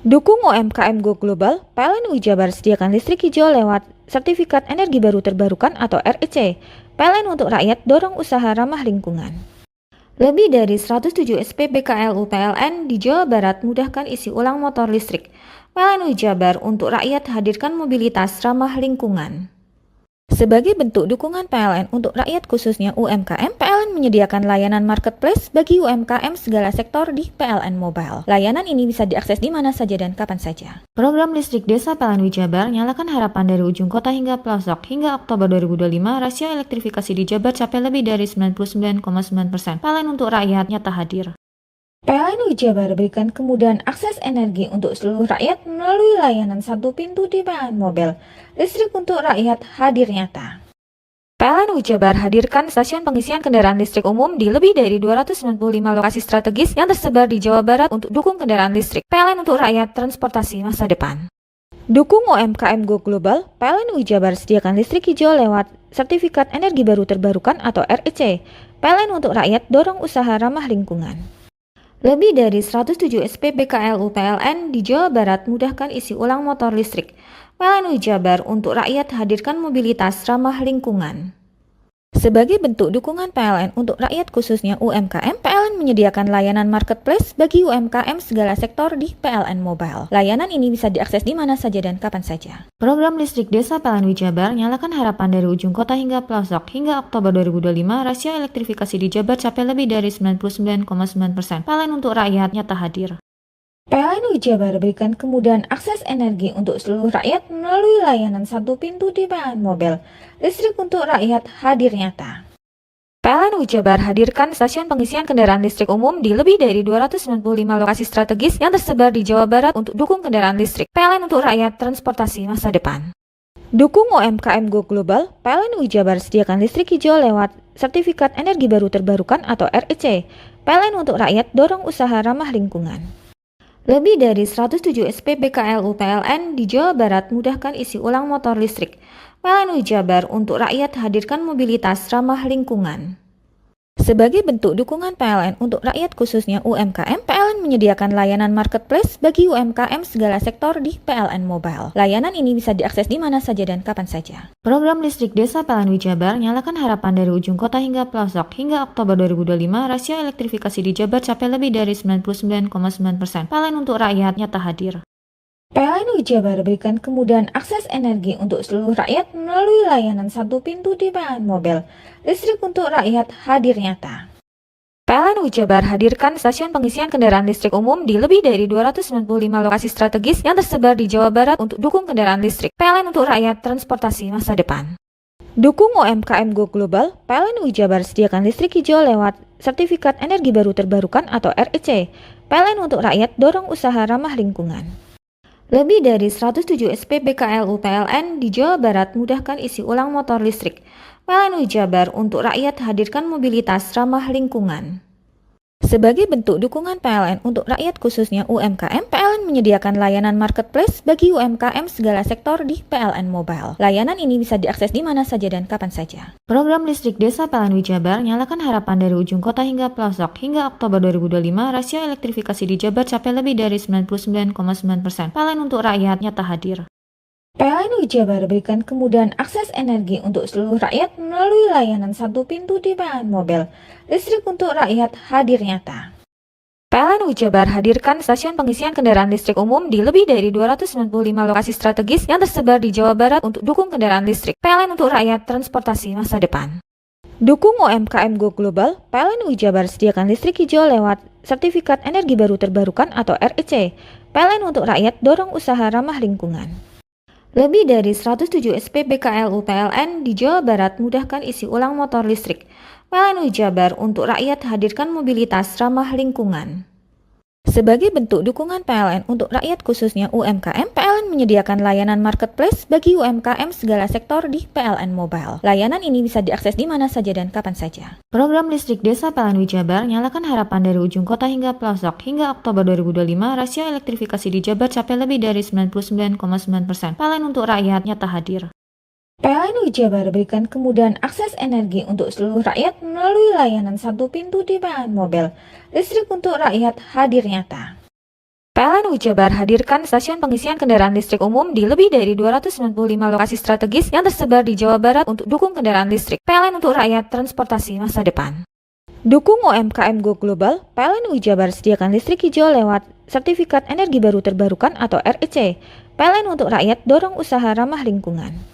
Dukung UMKM Go Global, PLN Jabar sediakan listrik hijau lewat Sertifikat Energi Baru Terbarukan atau REC. PLN untuk rakyat, dorong usaha ramah lingkungan. Lebih dari 107 SPB KLU PLN di Jawa Barat mudahkan isi ulang motor listrik. PLN Jabar untuk rakyat hadirkan mobilitas ramah lingkungan. Sebagai bentuk dukungan PLN untuk rakyat khususnya UMKM, PLN menyediakan layanan marketplace bagi UMKM segala sektor di PLN Mobile. Layanan ini bisa diakses di mana saja dan kapan saja. Program listrik desa PLN Jabar nyalakan harapan dari ujung kota hingga pelosok. Hingga Oktober 2025, rasio elektrifikasi di Jabar capai lebih dari 99,9%. PLN untuk rakyat nyata hadir. PLN Jabar berikan kemudahan akses energi untuk seluruh rakyat melalui layanan satu pintu di PLN Mobile. Listrik untuk rakyat hadir nyata. PLN Jabar hadirkan stasiun pengisian kendaraan listrik umum di lebih dari 295 lokasi strategis yang tersebar di Jawa Barat untuk dukung kendaraan listrik. PLN untuk rakyat, transportasi masa depan. Dukung UMKM Go Global, PLN Jabar sediakan listrik hijau lewat Sertifikat Energi Baru Terbarukan atau REC. PLN untuk rakyat, dorong usaha ramah lingkungan. Lebih dari 107 SPB KLU PLN di Jawa Barat mudahkan isi ulang motor listrik. PLN Jabar untuk rakyat hadirkan mobilitas ramah lingkungan. Sebagai bentuk dukungan PLN untuk rakyat khususnya UMKM, PLN menyediakan layanan marketplace bagi UMKM segala sektor di PLN Mobile. Layanan ini bisa diakses di mana saja dan kapan saja. Program listrik desa PLN Jabar nyalakan harapan dari ujung kota hingga pelosok. Hingga Oktober 2025, rasio elektrifikasi di Jabar capai lebih dari 99,9%. PLN untuk rakyat nyata hadir. PLN Jabar berikan kemudahan akses energi untuk seluruh rakyat melalui layanan satu pintu di PLN Mobile. Listrik untuk rakyat hadir nyata. PLN Jabar hadirkan stasiun pengisian kendaraan listrik umum di lebih dari 295 lokasi strategis yang tersebar di Jawa Barat untuk dukung kendaraan listrik. PLN untuk rakyat transportasi masa depan. Dukung UMKM Go Global, PLN Jabar sediakan listrik hijau lewat Sertifikat Energi Baru Terbarukan atau REC. PLN untuk rakyat dorong usaha ramah lingkungan. Lebih dari 107 SPBKLU PLN di Jawa Barat mudahkan isi ulang motor listrik. PLN Jabar untuk rakyat hadirkan mobilitas ramah lingkungan. Sebagai bentuk dukungan PLN untuk rakyat khususnya UMKM, PLN menyediakan layanan marketplace bagi UMKM segala sektor di PLN Mobile. Layanan ini bisa diakses di mana saja dan kapan saja. Program listrik desa PLN Jabar nyalakan harapan dari ujung kota hingga pelosok. Hingga Oktober 2025, rasio elektrifikasi di Jabar capai lebih dari 99,9%. PLN untuk rakyat nyata hadir. PLN Jabar berikan kemudahan akses energi untuk seluruh rakyat melalui layanan satu pintu di PLN Mobile. Listrik untuk rakyat hadir nyata. PLN Jabar hadirkan stasiun pengisian kendaraan listrik umum di lebih dari 295 lokasi strategis yang tersebar di Jawa Barat untuk dukung kendaraan listrik. PLN untuk rakyat transportasi masa depan. Dukung UMKM Go Global, PLN Jabar sediakan listrik hijau lewat Sertifikat Energi Baru Terbarukan atau REC. PLN untuk rakyat dorong usaha ramah lingkungan. Lebih dari 107 SPBKLU PLN di Jawa Barat mudahkan isi ulang motor listrik. PLN Jabar untuk rakyat hadirkan mobilitas ramah lingkungan. Sebagai bentuk dukungan PLN untuk rakyat khususnya UMKM, PLN menyediakan layanan marketplace bagi UMKM segala sektor di PLN Mobile. Layanan ini bisa diakses di mana saja dan kapan saja. Program listrik desa PLN Jabar nyalakan harapan dari ujung kota hingga pelosok. Hingga Oktober 2025, rasio elektrifikasi di Jabar capai lebih dari 99,9%. PLN untuk rakyat nyata hadir. PLN Jabar berikan kemudahan akses energi untuk seluruh rakyat melalui layanan satu pintu di PLN Mobile. Listrik untuk rakyat hadir nyata. PLN Jabar hadirkan stasiun pengisian kendaraan listrik umum di lebih dari 295 lokasi strategis yang tersebar di Jawa Barat untuk dukung kendaraan listrik. PLN untuk rakyat transportasi masa depan. Dukung UMKM Go Global, PLN Jabar sediakan listrik hijau lewat Sertifikat Energi Baru Terbarukan atau REC. PLN untuk rakyat dorong usaha ramah lingkungan. Lebih dari 107 SPBKLU PLN di Jawa Barat mudahkan isi ulang motor listrik. PLN Jabar untuk rakyat hadirkan mobilitas ramah lingkungan. Sebagai bentuk dukungan PLN untuk rakyat khususnya UMKM, PLN menyediakan layanan marketplace bagi UMKM segala sektor di PLN Mobile. Layanan ini bisa diakses di mana saja dan kapan saja. Program listrik desa PLN Jabar nyalakan harapan dari ujung kota hingga pelosok. Hingga Oktober 2025, rasio elektrifikasi di Jabar capai lebih dari 99,9%. PLN untuk rakyat nyata hadir. PLN Jabar berikan kemudahan akses energi untuk seluruh rakyat melalui layanan satu pintu di PLN Mobile. Listrik untuk rakyat hadir nyata. PLN Jabar hadirkan stasiun pengisian kendaraan listrik umum di lebih dari 295 lokasi strategis yang tersebar di Jawa Barat untuk dukung kendaraan listrik. PLN untuk rakyat transportasi masa depan. Dukung UMKM Go Global, PLN Jabar sediakan listrik hijau lewat Sertifikat Energi Baru Terbarukan atau REC. PLN untuk rakyat dorong usaha ramah lingkungan.